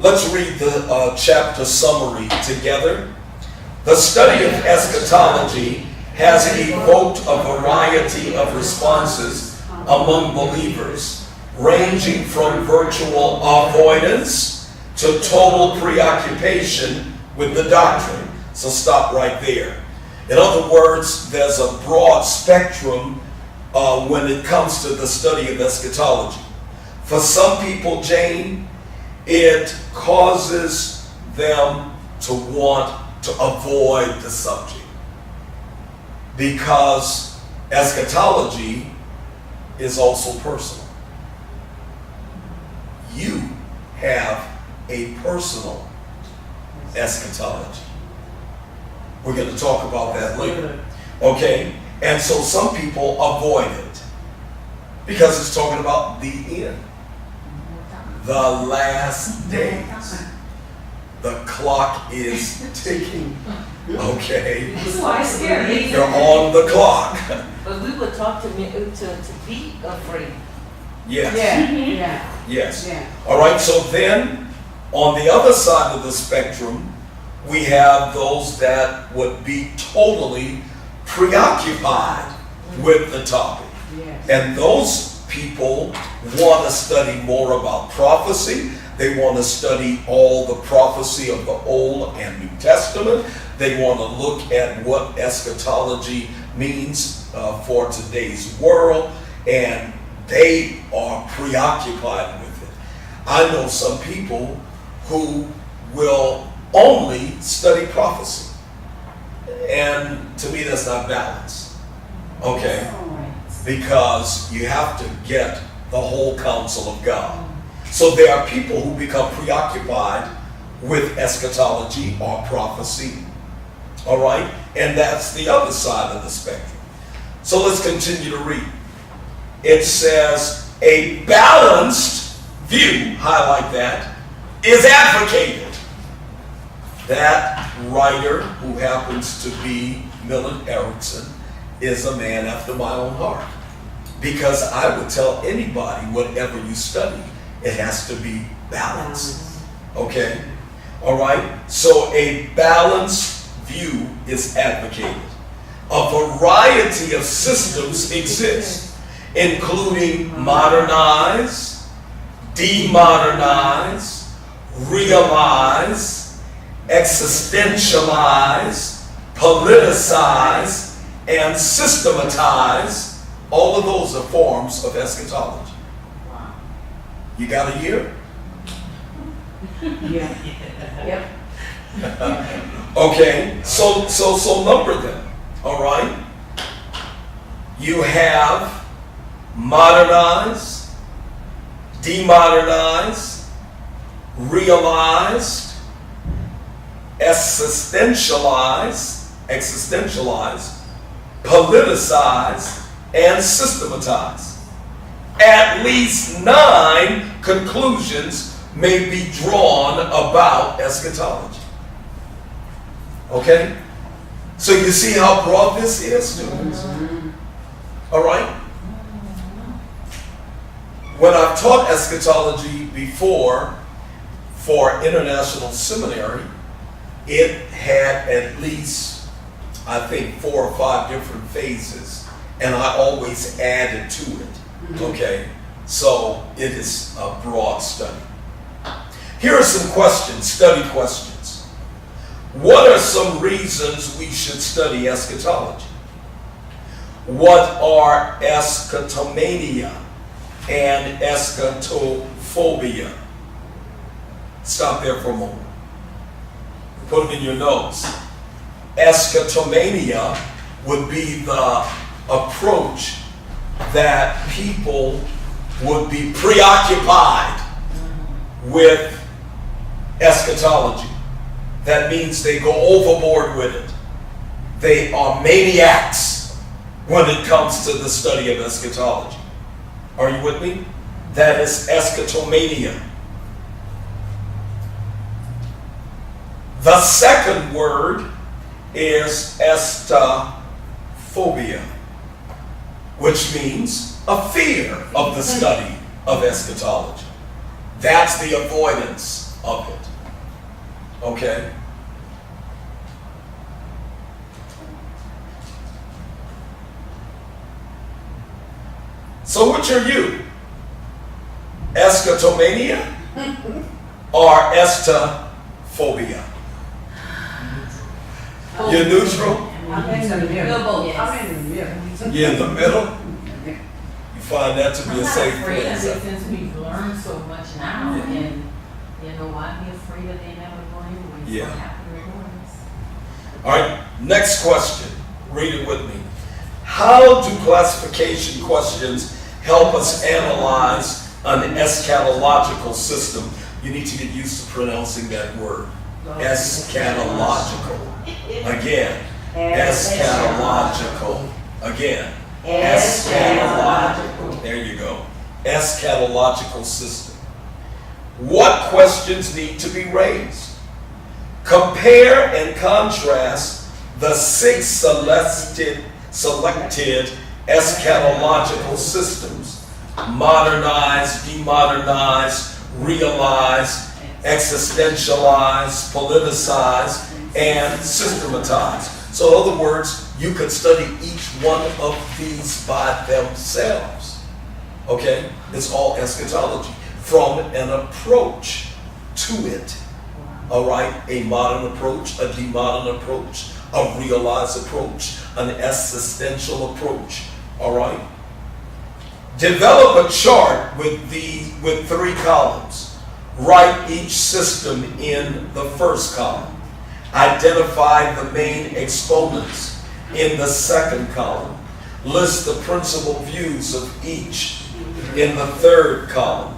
A: Let's read the chapter summary together. The study of eschatology has evoked a variety of responses among believers, ranging from virtual avoidance to total preoccupation with the doctrine. So stop right there. In other words, there's a broad spectrum when it comes to the study of eschatology. For some people, Jane, it causes them to want to avoid the subject, because eschatology is also personal. You have a personal eschatology. We're going to talk about that later. Okay? And so some people avoid it because it's talking about the end, the last days. The clock is ticking. Okay?
E: That's why it's scary.
A: You're on the clock.
E: But we were taught to be afraid.
A: Yes.
D: Yeah.
A: Yes.
D: Yeah.
A: All right, so then on the other side of the spectrum, we have those that would be totally preoccupied with the topic.
D: Yes.
A: And those people want to study more about prophecy. They want to study all the prophecy of the Old and New Testament. They want to look at what eschatology means for today's world, and they are preoccupied with it. I know some people who will only study prophecy, and to me that's not balanced. Okay? Because you have to get the whole counsel of God. So there are people who become preoccupied with eschatology or prophecy. All right? And that's the other side of the spectrum. So let's continue to read. It says, a balanced view, highlight that, is advocated. That writer, who happens to be Milton Erickson, is a man after my own heart. Because I would tell anybody, whatever you study, it has to be balanced. Okay? All right? So a balanced view is advocated. A variety of systems exist, including modernize, demodernize, realize, existentialize, politicize, and systematize. All of those are forms of eschatology. You got a year?
D: Yeah. Yep.
A: Okay, so number them. All right? You have modernized, demodernized, realized, existentialized, politicized, and systematized. At least 9 conclusions may be drawn about eschatology. Okay? So you see how broad this is, students? All right? When I've taught eschatology before for International Seminary, it had at least, I think, 4 or 5 different phases, and I always added to it. Okay? So it is a broad study. Here are some questions, study questions. What are some reasons we should study eschatology? What are eschatomania and eschatophobia? Stop there for a moment. Put them in your notes. Eschatomania would be the approach that people would be preoccupied with eschatology. That means they go overboard with it. They are maniacs when it comes to the study of eschatology. Are you with me? That is eschatomania. The second word is phobia, which means a fear of the study of eschatology. That's the avoidance of it. Okay? So which are you? Eschatomania or eschatophobia? You're neutral?
D: I'm in the middle.
F: We'll both.
D: I'm in the middle.
A: You're in the middle? You find that to be
C: I'm
A: a
C: not
A: safe
C: afraid of
A: place.
C: it since we've learned so much now,
A: Yeah.
C: and, you know, why be afraid of they never go anywhere? It's
A: Yeah.
C: gonna happen regardless.
A: All right, next question. Read it with me. How do classification questions help us analyze an eschatological system? You need to get used to pronouncing that word. Eschatological. Again. Eschatological. Again. Eschatological. There you go. Eschatological system. What questions need to be raised? Compare and contrast the 6 selected eschatological systems: modernize, demodernize, realize, existentialize, politicize, and systematize. So in other words, you could study each one of these by themselves. Okay? It's all eschatology from an approach to it. All right? A modern approach, a demodern approach, a realized approach, an existential approach. All right? Develop a chart with 3 columns. Write each system in the first column. Identify the main exponents in the second column. List the principal views of each in the third column.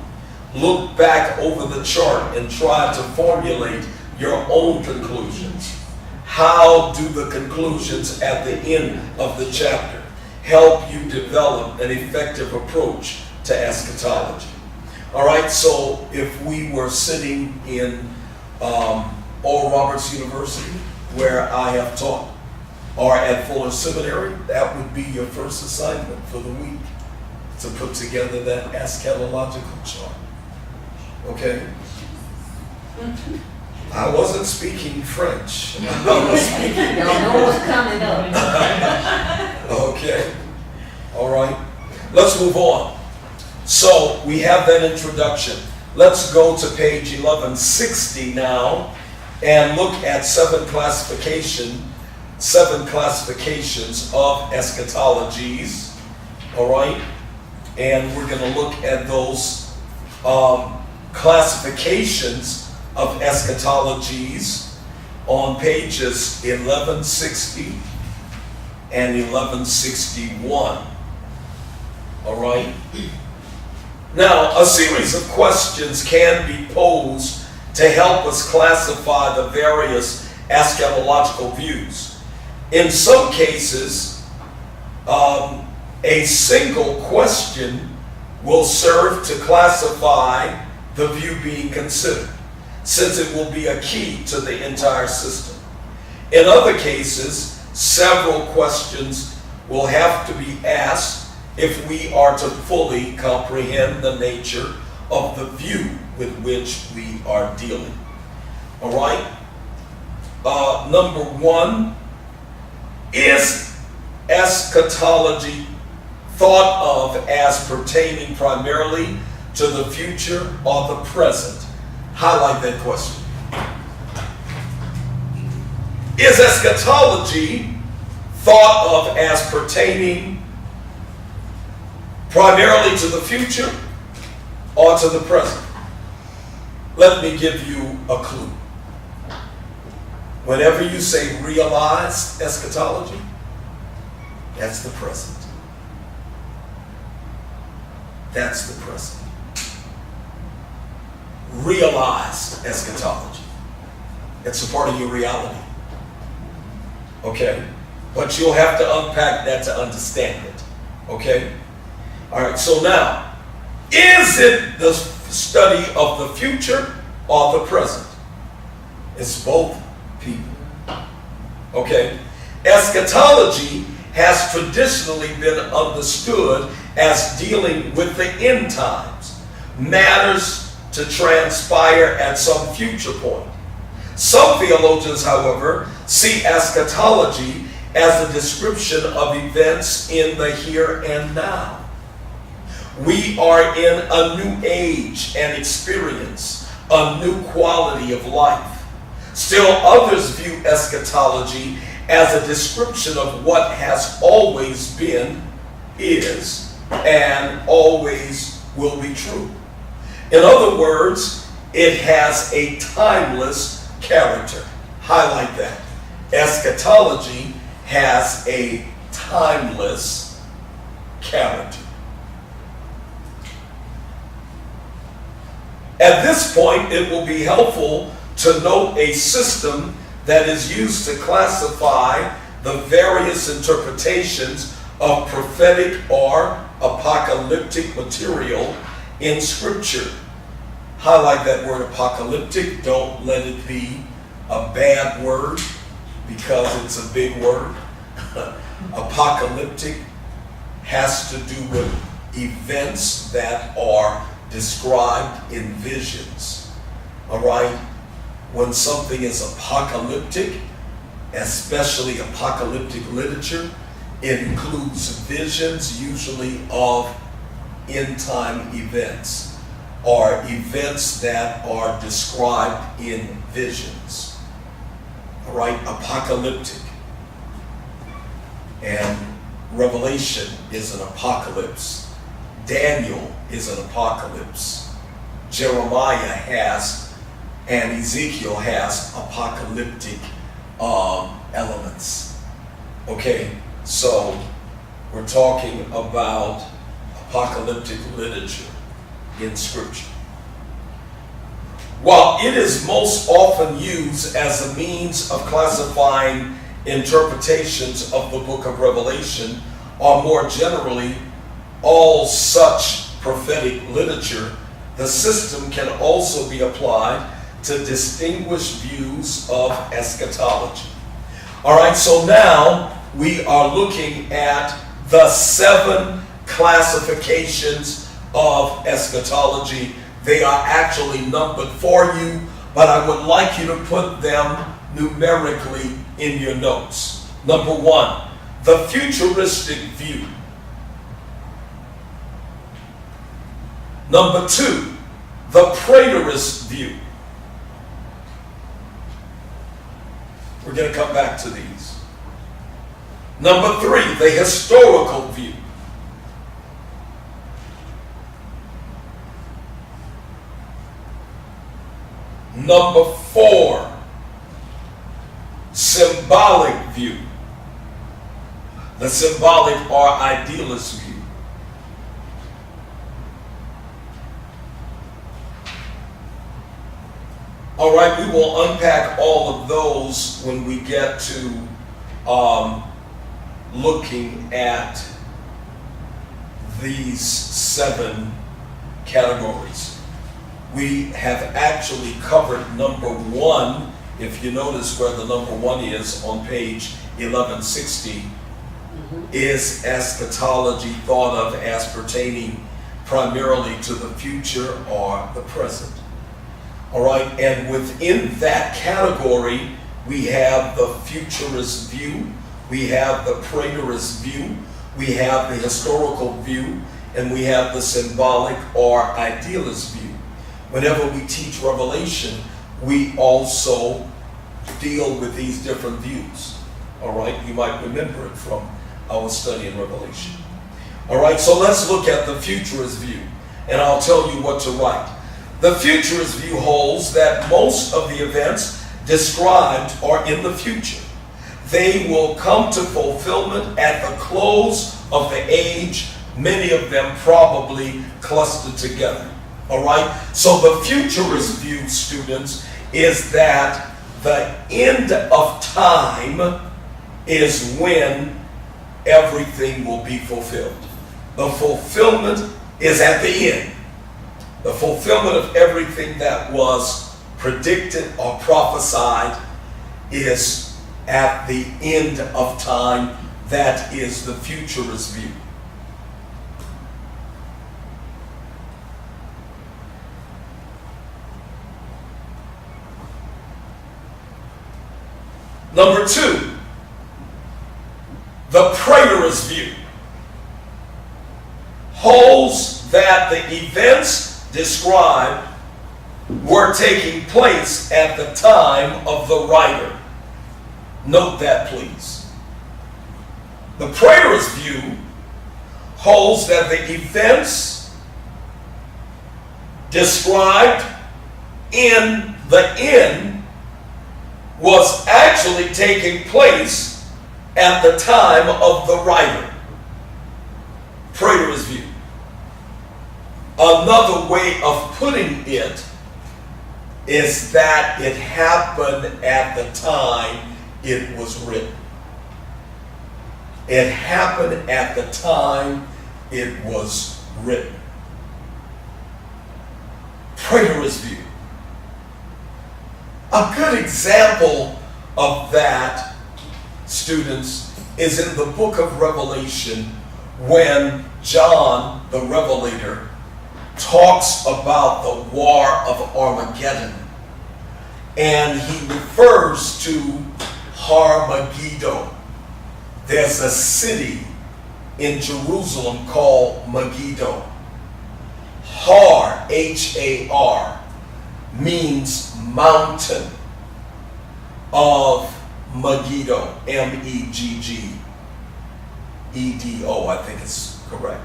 A: Look back over the chart and try to formulate your own conclusions. How do the conclusions at the end of the chapter help you develop an effective approach to eschatology? All right, so if we were sitting in Oral Roberts University, where I have taught, or at Fuller Seminary, that would be your first assignment for the week, to put together that eschatological chart. Okay? I wasn't speaking French. I was speaking.
E: Y'all know what's coming up.
A: Okay. All right. Let's move on. So we have that introduction. Let's go to page 1160 now and look at 7 classifications of eschatologies. All right. And we're going to look at those classifications of eschatologies on pages 1160 and 1161. All right? Now, a series of questions can be posed to help us classify the various eschatological views. In some cases, a single question will serve to classify the view being considered, since it will be a key to the entire system. In other cases, several questions will have to be asked if we are to fully comprehend the nature of the view with which we are dealing. All right? Number 1, is eschatology thought of as pertaining primarily to the future or the present? Highlight that question. Is eschatology thought of as pertaining primarily to the future or to the present? Let me give you a clue. Whenever you say realized eschatology, that's the present. That's the present. Realized eschatology. It's a part of your reality. Okay? But you'll have to unpack that to understand it. Okay? All right, so now, is it the study of the future or the present? It's both, people. Okay? Eschatology has traditionally been understood as dealing with the end times, matters to transpire at some future point. Some theologians, however, see eschatology as a description of events in the here and now. We are in a new age and experience a new quality of life. Still others view eschatology as a description of what has always been, is, and always will be true. In other words, it has a timeless character. Highlight that. Eschatology has a timeless character. At this point, it will be helpful to note a system that is used to classify the various interpretations of prophetic or apocalyptic material in Scripture. Highlight that word apocalyptic. Don't let it be a bad word because it's a big word. Apocalyptic has to do with events that are described in visions. All right? When something is apocalyptic, especially apocalyptic literature, it includes visions usually of end-time events or events that are described in visions. All right? Apocalyptic. And Revelation is an apocalypse. Daniel is an apocalypse. Jeremiah has, and Ezekiel has apocalyptic elements. Okay, so we're talking about apocalyptic literature in Scripture. While it is most often used as a means of classifying interpretations of the book of Revelation, or more generally, all such prophetic literature, the system can also be applied to distinguish views of eschatology. All right, so now we are looking at the 7 classifications of eschatology. They are actually numbered for you, but I would like you to put them numerically in your notes. Number 1, the futuristic view. Number 2, the preterist view. We're going to come back to these. Number 3, the historical view. Number 4, symbolic view. The symbolic or idealist view. All right, we will unpack all of those when we get to looking at these 7 categories. We have actually covered number 1, if you notice where the number 1 is on page 1160, is eschatology thought of as pertaining primarily to the future or the present. All right, and within that category, we have the futurist view, we have the preterist view, we have the historical view, and we have the symbolic or idealist view. Whenever we teach Revelation, we also deal with these different views. All right, you might remember it from our study in Revelation. All right, so let's look at the futurist view, and I'll tell you what to write. The futurist view holds that most of the events described are in the future. They will come to fulfillment at the close of the age, many of them probably clustered together. All right? So the futurist view, students, is that the end of time is when everything will be fulfilled. The fulfillment is at the end. The fulfillment of everything that was predicted or prophesied is at the end of time that is the futurist view. Number two, the preterist view holds that the events described were taking place at the time of the writer. Note that, please. The preterist view holds that the events described in the end was actually taking place at the time of the writer. Preterist view. Another way of putting it is that it happened at the time it was written. It happened at the time it was written. Preterist view. A good example of that, students, is in the book of Revelation when John, the Revelator, talks about the war of Armageddon. And he refers to Har-Megiddo. There's a city in Jerusalem called Megiddo. Har, H-A-R, means mountain of Megiddo, M-E-G-G-E-D-O, I think it's correct.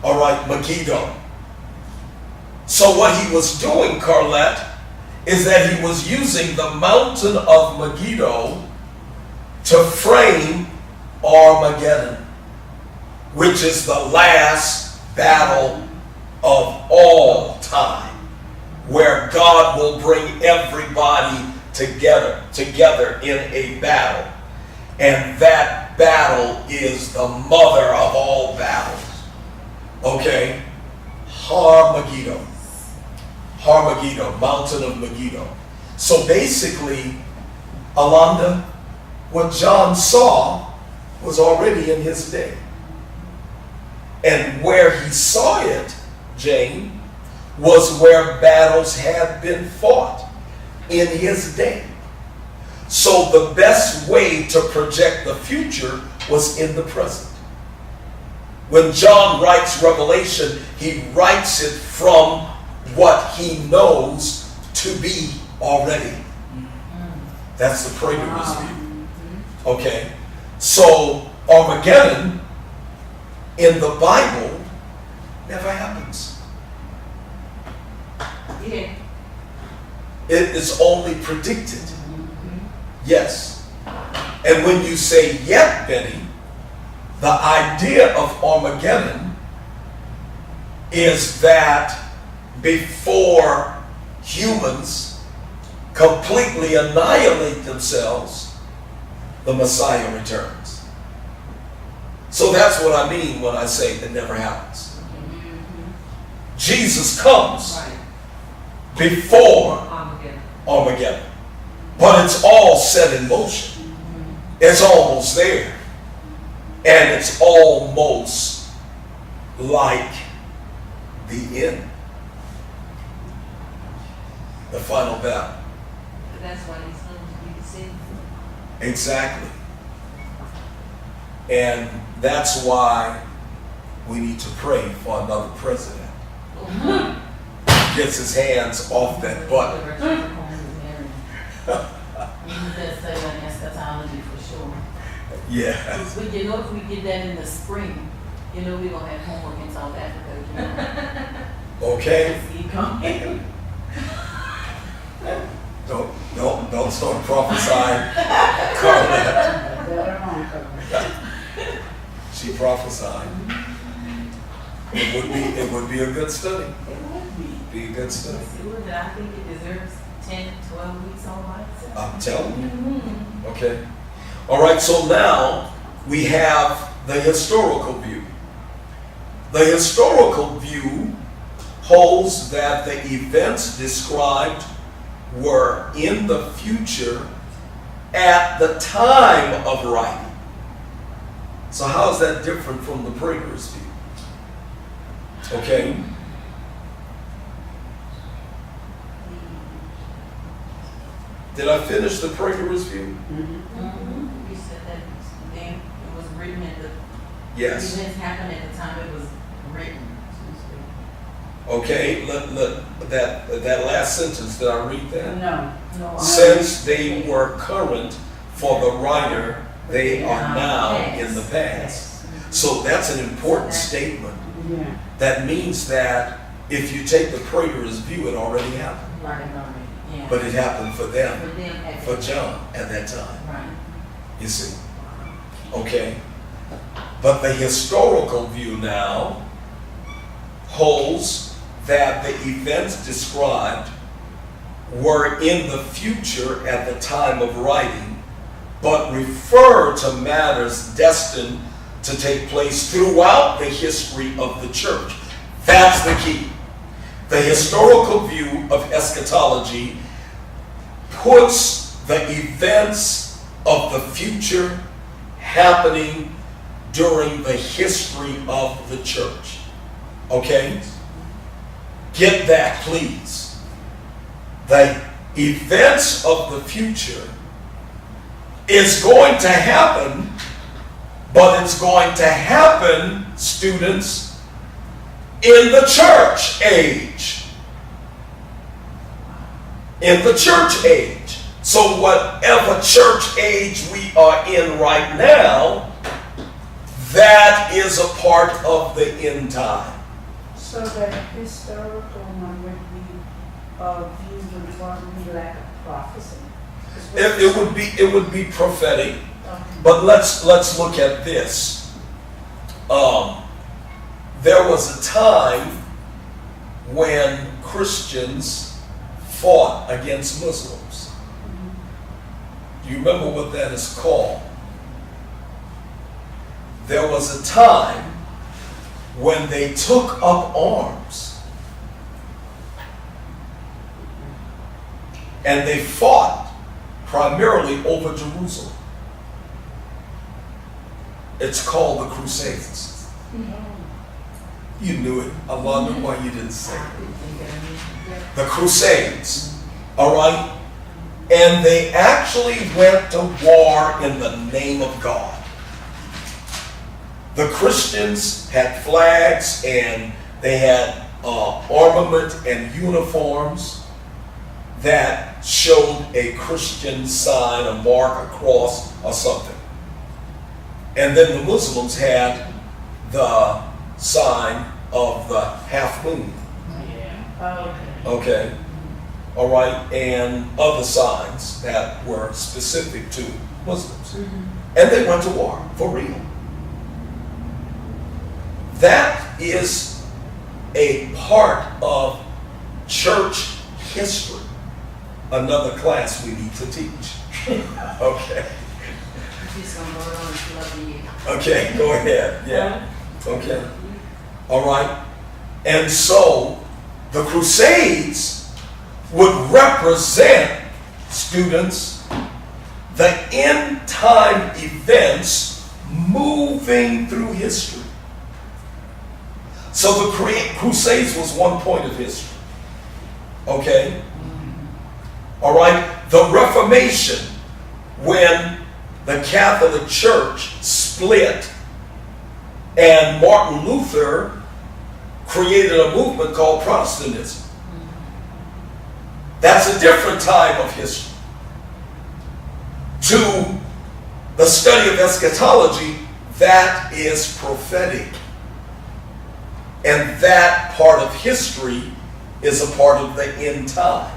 A: All right, Megiddo. So what he was doing, Carlette, is that he was using the mountain of Megiddo to frame Armageddon, which is the last battle of all time, where God will bring everybody together in a battle. And that battle is the mother of all battles. Okay? Har-Megiddo. Har-Megiddo, mountain of Megiddo. So basically, Alonda, what John saw was already in his day. And where he saw it, Jane, was where battles had been fought in his day. So the best way to project the future was in the present. When John writes Revelation, he writes it from what he knows to be already. That's the preterist view. Okay? So Armageddon in the Bible never happens.
C: Yeah.
A: It is only predicted. Yes. And when you say yet, Benny, the idea of Armageddon is that before humans completely annihilate themselves, the Messiah returns. So that's what I mean when I say it never happens. Jesus comes before Armageddon. But it's all set in motion. It's almost there. And it's almost like the end. The final battle.
E: But that's why he's going to be deceived.
A: Exactly. And that's why we need to pray for another president. Gets his hands off that button.
C: That's an eschatology for sure.
A: Yeah.
C: But you know, if we get that in the spring, you know, we're gonna have homework in South Africa.
A: Okay.
C: See coming.
A: Don't start prophesying. Carlette. She prophesied. It would be a good study.
C: It would
A: Be a good study.
C: It would. I think it deserves 10, 12 weeks all by itself.
A: I'm telling you. Okay. All right, so now we have the historical view. The historical view holds that the events described were in the future at the time of writing. So how is that different from the preterist view? Okay. Did I finish the preterist view?
C: You said that then it was written at the,
A: Yes.
C: events happened at the time it was written.
A: Okay, that last sentence, did I read that?
D: No.
A: Since they were current for the writer, they are now in the past. So that's an important statement.
D: Yeah.
A: That means that if you take the preterist view, it already happened.
C: Right, yeah.
A: But it happened for them,
C: For them at
A: for
C: the-
A: John at that time.
C: Right.
A: You see? Okay. But the historical view now holds that the events described were in the future at the time of writing, but refer to matters destined to take place throughout the history of the church. That's the key. The historical view of eschatology puts the events of the future happening during the history of the church. Okay? Get that, please. The events of the future is going to happen, but it's going to happen, students, in the church age. In the church age. So whatever church age we are in right now, that is a part of the end time.
D: So the historical one would be viewed would probably be like a prophecy.
A: It would be prophetic.
D: Okay.
A: But let's look at this. There was a time when Christians fought against Muslims. Do you remember what that is called? There was a time when they took up arms and they fought primarily over Jerusalem. It's called the Crusades. You knew it. I wonder why you didn't say it. The Crusades. All right? And they actually went to war in the name of God. The Christians had flags and they had armament and uniforms that showed a Christian sign, a mark, a cross, or something. And then the Muslims had the sign of the half moon.
B: Yeah.
A: Okay. All right. And other signs that were specific to Muslims. And they went to war for real. That is a part of church history. Another class we need to teach. Okay.
F: Just gonna vote on it, love you.
A: Okay, go ahead. Yeah. Okay. All right. And so the Crusades would represent, students, the end time events moving through history. So the Crusades was one point of history. Okay? All right? The Reformation, when the Catholic Church split and Martin Luther created a movement called Protestantism. That's a different time of history. To the study of eschatology, that is prophetic. And that part of history is a part of the end time.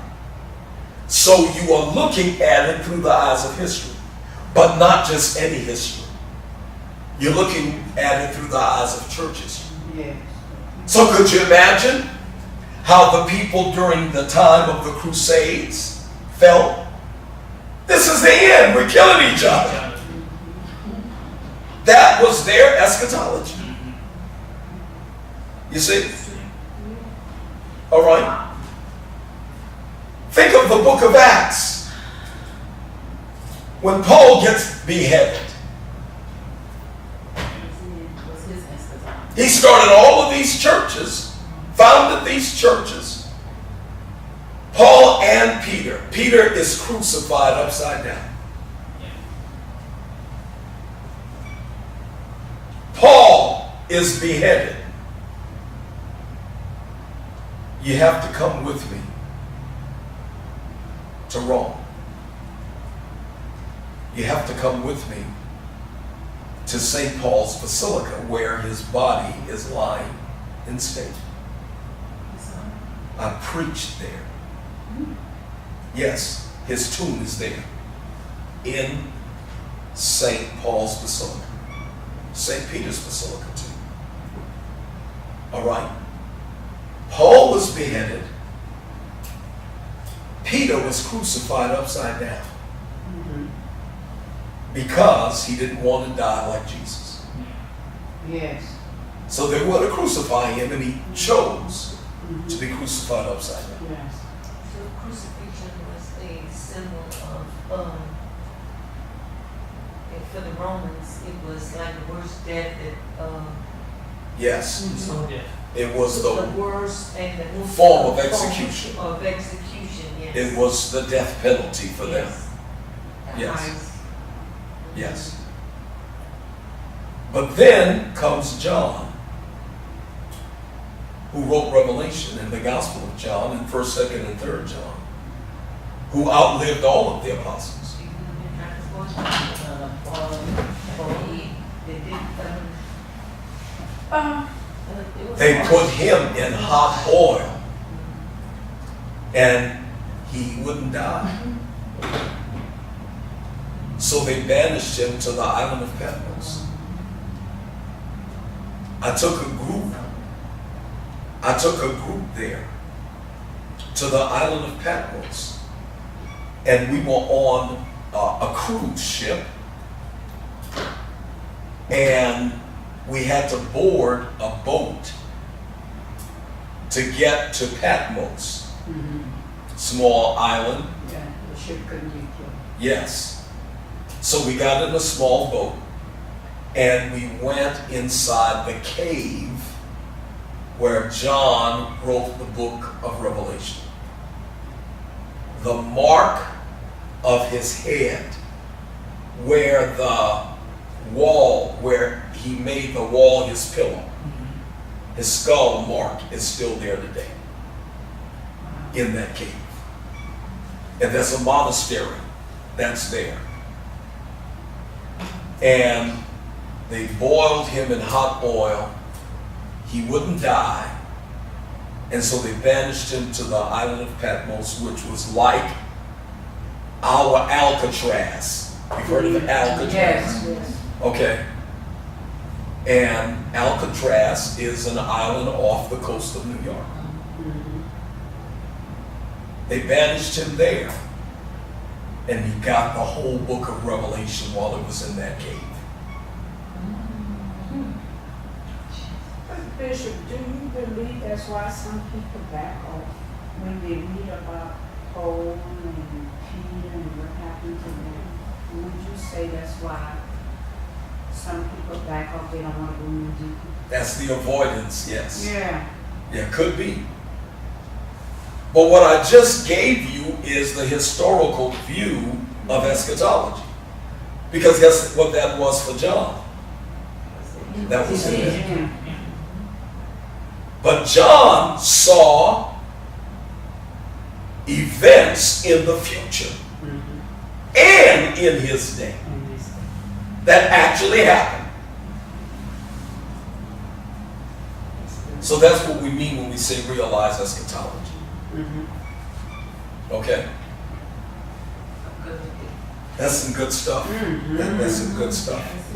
A: So you are looking at it through the eyes of history, but not just any history. You're looking at it through the eyes of church history.
D: Yeah.
A: So could you imagine how the people during the time of the Crusades felt? This is the end. We're killing each other. That was their eschatology. You see? All right. Think of the book of Acts. When Paul gets beheaded, He started all of these churches, founded these churches. Paul and Peter. Peter is crucified upside down. Paul is beheaded. You have to come with me to Rome. You have to come with me to St. Paul's Basilica, where his body is lying in state. I preached there. Yes, his tomb is there in St. Paul's Basilica. St. Peter's Basilica too. All right. Paul was beheaded. Peter was crucified upside down because he didn't want to die like Jesus.
D: Yes.
A: So they were to crucify him, and he chose to be crucified upside down.
D: Yes.
E: So crucifixion was a symbol of, and for the Romans, it was like the worst death that,
A: Yes,
B: So deaf.
A: it was
E: the
A: the
E: worst and the
A: form of execution.
E: Of execution, yes.
A: It was the death penalty for them.
E: Yes. The
A: Yes.
E: highest.
A: Yes. But then comes John, who wrote Revelation and the Gospel of John and 1st, 2nd, and 3rd John, who outlived all of the apostles. They put him in hot oil, and he wouldn't die. So they banished him to the island of Patmos. I took a group there to the island of Patmos, and we were on a cruise ship, and we had to board a boat to get to Patmos, small island.
D: Yeah, the ship couldn't get killed.
A: Yes. So we got in a small boat, and we went inside the cave where John wrote the book of Revelation. The mark of his head, where the wall, where he made the wall his pillow, his skull mark is still there today in that cave. And there's a monastery that's there. And they boiled him in hot oil. He wouldn't die. And so they banished him to the island of Patmos, which was like our Alcatraz. You've heard of Alcatraz?
D: Yes.
A: Okay. And Alcatraz is an island off the coast of New York. They banished him there. And he got the whole book of Revelation while it was in that cave.
D: Bishop, do you believe that's why some people back off when they read about Paul and Peter and what happened to them? Would you say that's why some people back off, they don't want to go in deeper?
A: That's the avoidance, yes.
D: Yeah.
A: Yeah, could be. But what I just gave you is the historical view of eschatology. Because guess what that was for John? That was him.
D: Yeah.
A: But John saw events in the future and in his day that actually happened. So that's what we mean when we say realize eschatology. Okay? That's some good stuff. That's some good stuff.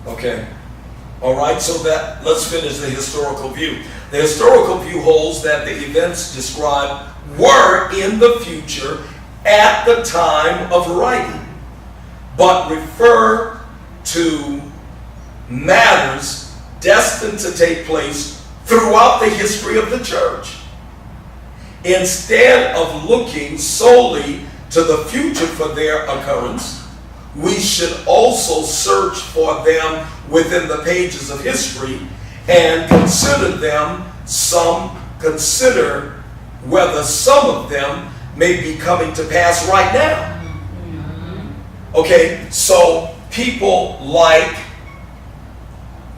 A: Okay? All right, so let's finish the historical view. The historical view holds that the events described were in the future at the time of writing, but refer to matters destined to take place throughout the history of the church. Instead of looking solely to the future for their occurrence, we should also search for them within the pages of history and consider whether some of them may be coming to pass right now. Okay, so people like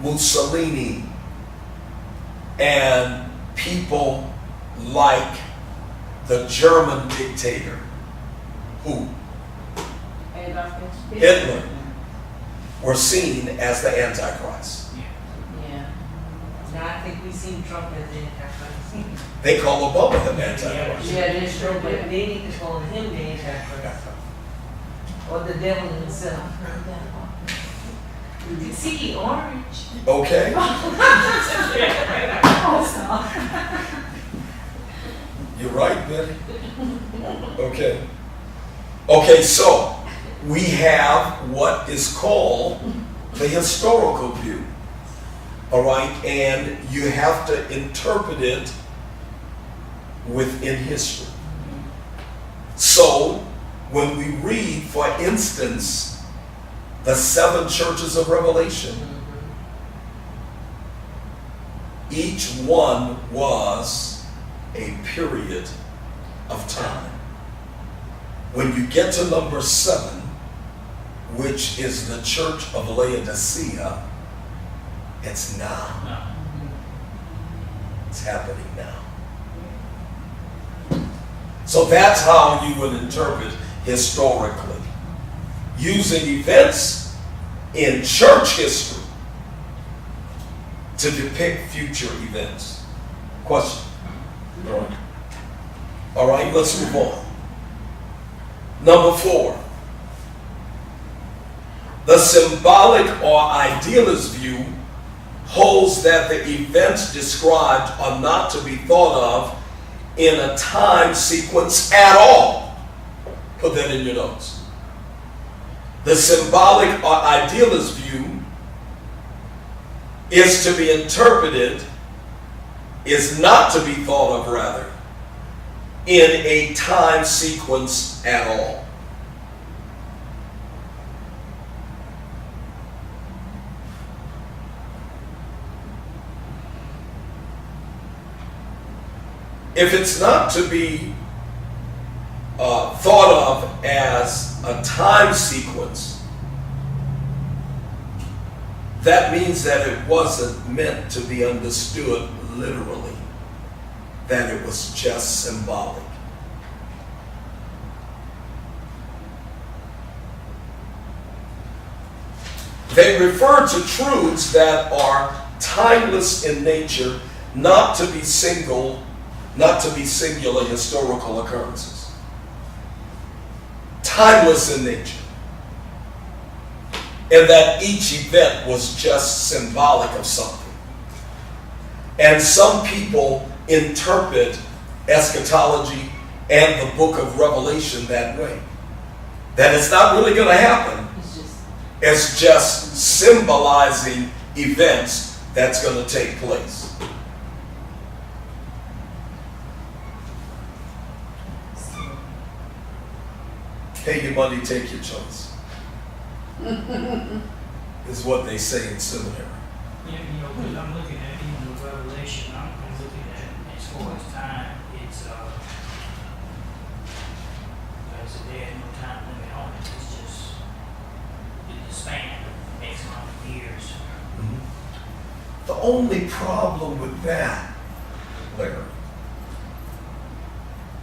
A: Mussolini and people like the German dictator, who? Hitler, were seen as the Antichrist.
C: Yeah.
E: Now I think we seen Trump as the Antichrist.
A: They call Obama the Antichrist.
C: Yeah, that's true.
E: But they need to call him the Antichrist. Or the devil himself. You can see orange.
A: Okay? You're right, Betty. Okay. Okay, so we have what is called the historical view. All right, and you have to interpret it within history. So when we read, for instance, the 7 churches of Revelation, each one was a period of time. When you get to number 7, which is the church of Laodicea, it's now. It's happening now. So that's how you would interpret historically, using events in church history to depict future events. Question? All right, let's move on. Number 4. The symbolic or idealist view holds that the events described are not to be thought of in a time sequence at all. Put that in your notes. The symbolic or idealist view is to be interpreted, is not to be thought of rather, in a time sequence at all. If it's not to be thought of as a time sequence, that means that it wasn't meant to be understood literally, that it was just symbolic. They refer to truths that are timeless in nature, not to be singular historical occurrences. Timeless in nature. And that each event was just symbolic of something. And some people interpret eschatology and the book of Revelation that way. That it's not really going to happen. It's just symbolizing events that's going to take place. Pay your money, take your choice. Is what they say in seminary.
B: Yeah, because I'm looking at even the Revelation, I'm looking at as far as time, it's like I said, there ain't no time limit on it. It's just the span of X amount of years.
A: Mm-hmm. The only problem with that, Larry,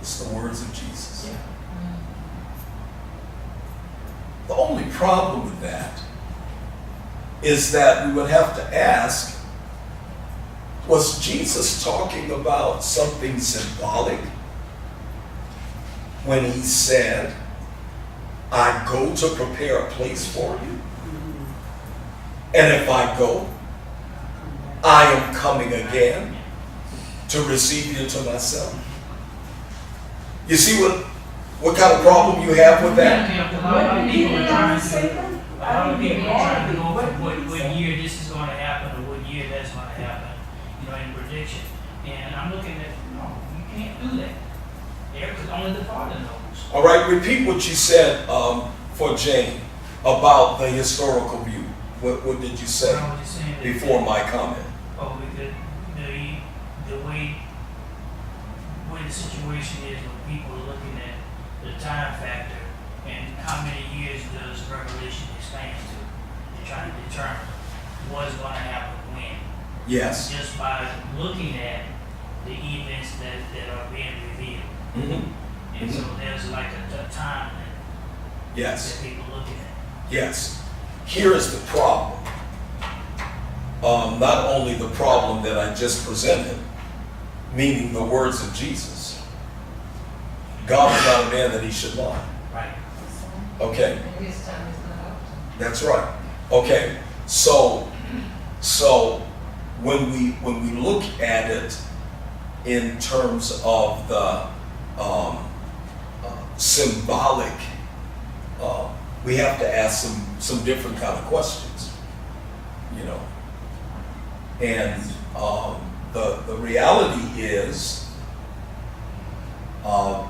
A: is the words of Jesus.
B: Yeah.
A: The only problem with that is that we would have to ask, was Jesus talking about something symbolic when he said, I go to prepare a place for you? And if I go, I am coming again to receive you to myself. You see what kind of problem you have with that?
B: Yeah, a lot of people are trying to know what year this is going to happen or what year that's going to happen, in prediction. And I'm looking at, no, you can't do that. Because only the Father knows.
A: All right, repeat what you said for Jane about the historical view. What did you say
B: I was just saying that-
A: before my comment?
B: Oh, because the way the situation is when people are looking at the time factor and how many years does Revelation expand to, they're trying to determine what's going to happen when.
A: Yes.
B: Just by looking at the events that are being revealed.
A: Mm-hmm.
B: And so there's like a time
A: Yes.
B: that people looking at.
A: Yes. Here is the problem. Not only the problem that I just presented, meaning the words of Jesus. God is not a man that he should lie.
B: Right.
A: Okay,
E: And his time is not our time.
A: that's right. Okay, so when we look at it in terms of the symbolic, we have to ask some different kind of questions, you know. And the reality is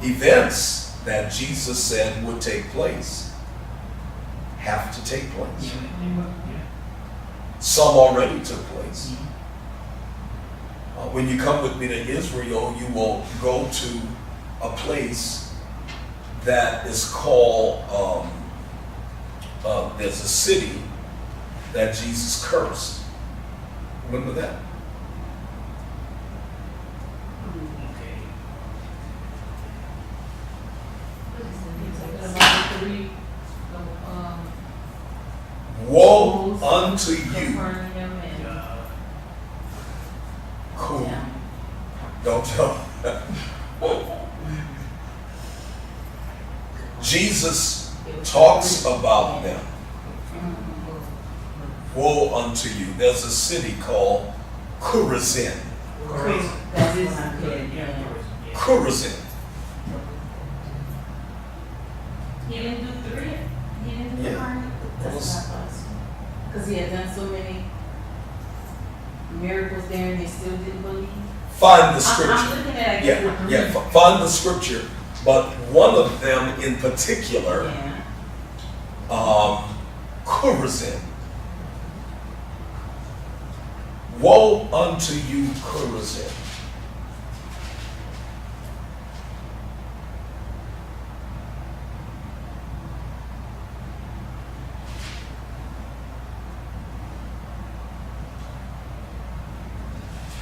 A: events that Jesus said would take place have to take place. Some already took place. When you come with me to Israel, you will go to a place that is called, there's a city that Jesus cursed. Remember that?
B: Okay.
A: Woe unto you,
C: Capernaum and,
A: cool.
C: yeah.
A: Don't tell. Jesus talks about them. Woe unto you. There's a city called Chorazin.
C: That's what I'm getting, yeah.
A: Chorazin.
F: He didn't do three. He didn't do
A: Yeah.
F: Capernaum.
C: That's what I thought. Because he had done so many miracles there and they still didn't believe.
A: Find the
C: I'm
A: scripture.
C: looking at, I guess,
A: Yeah,
C: the
A: yeah.
C: three.
A: Find the scripture. But one of them in particular,
C: Yeah.
A: Chorazin. Woe unto you, Chorazin.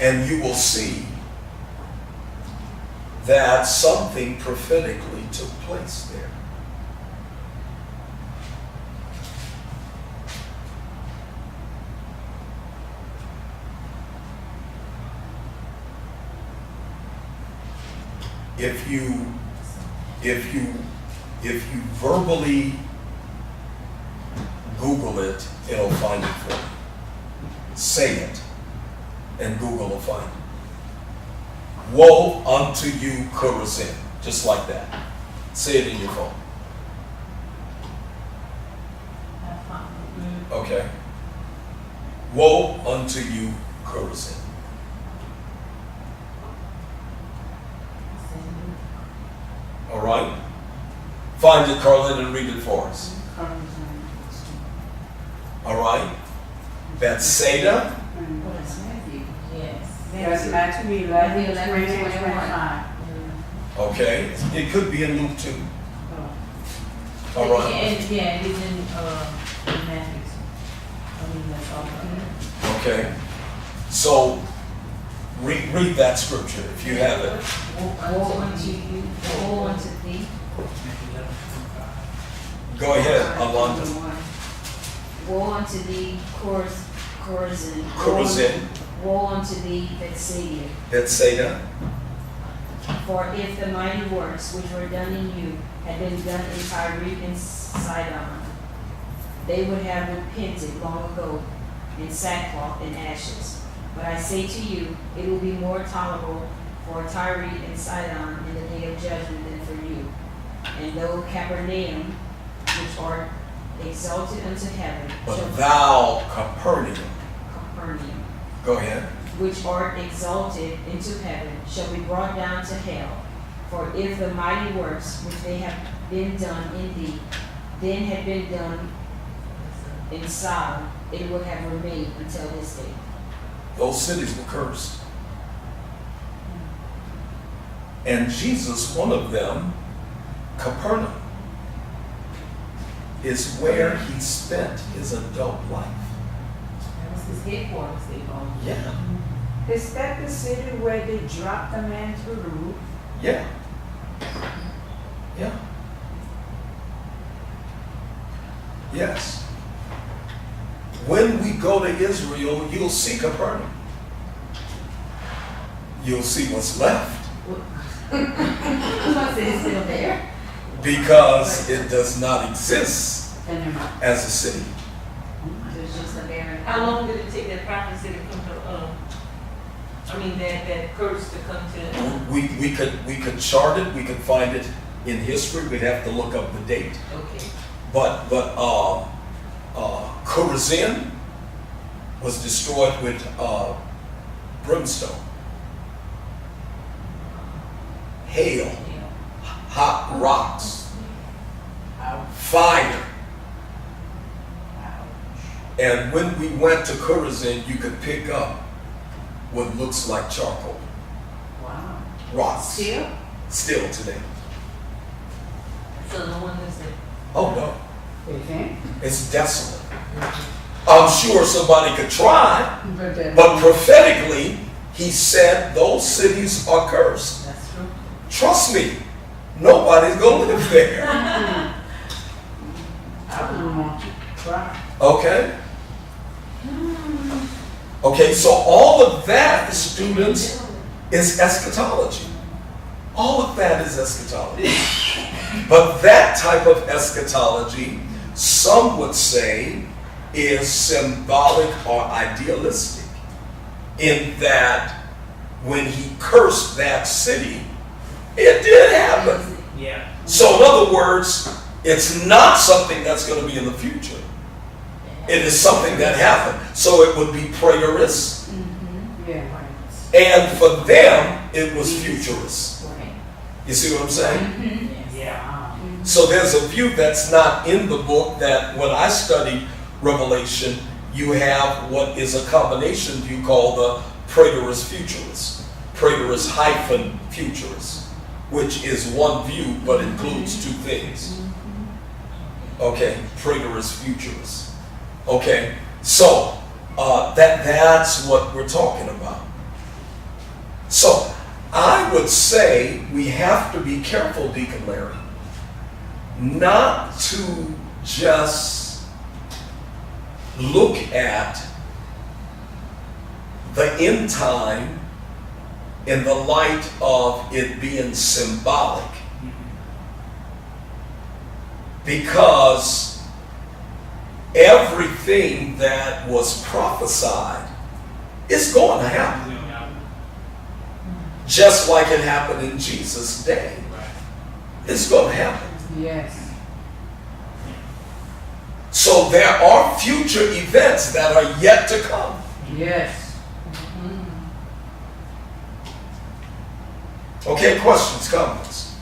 A: And you will see that something prophetically took place there. If you verbally Google it, it'll find it for you. Say it, and Google will find it. Woe unto you, Chorazin. Just like that. Say it in your phone. Okay? Woe unto you, Chorazin. All right? Find it, Carlin, and read it for us. All right? Bethsaida.
C: What is Matthew? Yes.
D: That's Matthew 11, 20 and 25.
A: Okay? It could be in Luke 2. All
C: Yeah,
A: right?
C: and, yeah, it is in Matthew. I mean, that's all right.
A: Okay? So, read that scripture if you have it.
F: Woe unto you, woe unto thee.
A: Go ahead, Alonda.
F: Woe unto thee, Chorazin.
A: Chorazin,
F: Woe unto thee, Bethsaida.
A: Bethsaida.
F: For if the mighty works which were done in you had been done in Tyre and Sidon, they would have repented long ago in sackcloth and ashes. But I say to you, it will be more tolerable for Tyre and Sidon in the day of judgment than for you. And though Capernaum, which art exalted unto heaven,
A: But
F: shall
A: thou, Capernaum.
F: Capernaum,
A: Go ahead.
F: which art exalted into heaven, shall be brought down to hell. For if the mighty works which they have been done in thee then had been done in Sodom, it would have remained until this day.
A: Those cities were cursed. And Jesus, one of them, Capernaum, is where he spent his adult life.
C: That was his headquarters, they called it.
A: Yeah,
D: Is that the city where they dropped the man through the roof?
A: yeah, yeah. Yes. When we go to Israel, you'll see Capernaum. You'll see what's left
C: Because it's still there.
A: because it does not exist
D: And then,
A: as a city.
F: It's just a barren.
E: How long did it take that prophecy to come to, that curse to come to?
A: We could chart it, we could find it in history, we'd have to look up the date.
E: Okay.
A: But Chorazin was destroyed with brimstone, hail, hot rocks, fire. And when we went to Chorazin, you could pick up what looks like charcoal.
C: Wow.
A: Rocks.
C: Still?
A: Still today.
E: So the one that's there.
A: Oh no.
D: they think,
A: It's desolate. I'm sure somebody could try,
D: but then.
A: but prophetically, he said those cities are cursed.
C: That's true.
A: Trust me, nobody's going to live there.
D: I wouldn't want to try.
A: Okay? Okay, so all of that, students, is eschatology. All of that is eschatology. But that type of eschatology, some would say, is symbolic or idealistic, in that when he cursed that city, it did happen.
B: Yeah.
A: So in other words, it's not something that's going to be in the future. It is something that happened. So it would be preterist.
D: Yeah.
A: And for them, it was futurist.
C: Right.
A: You see what I'm saying?
B: Yeah.
A: So there's a view that's not in the book that when I studied Revelation, you have what is a combination view called the preterist futurist. Preterist hyphen futurist, which is one view but includes two things. Okay, preterist futurist. Okay, so that's what we're talking about. So I would say we have to be careful, Deacon Larry, not to just look at the end time in the light of it being symbolic. Because everything that was prophesied is going to happen. Just like it happened in Jesus' day. It's going to happen.
D: Yes.
A: So there are future events that are yet to come.
D: Yes.
A: Okay, questions, comments?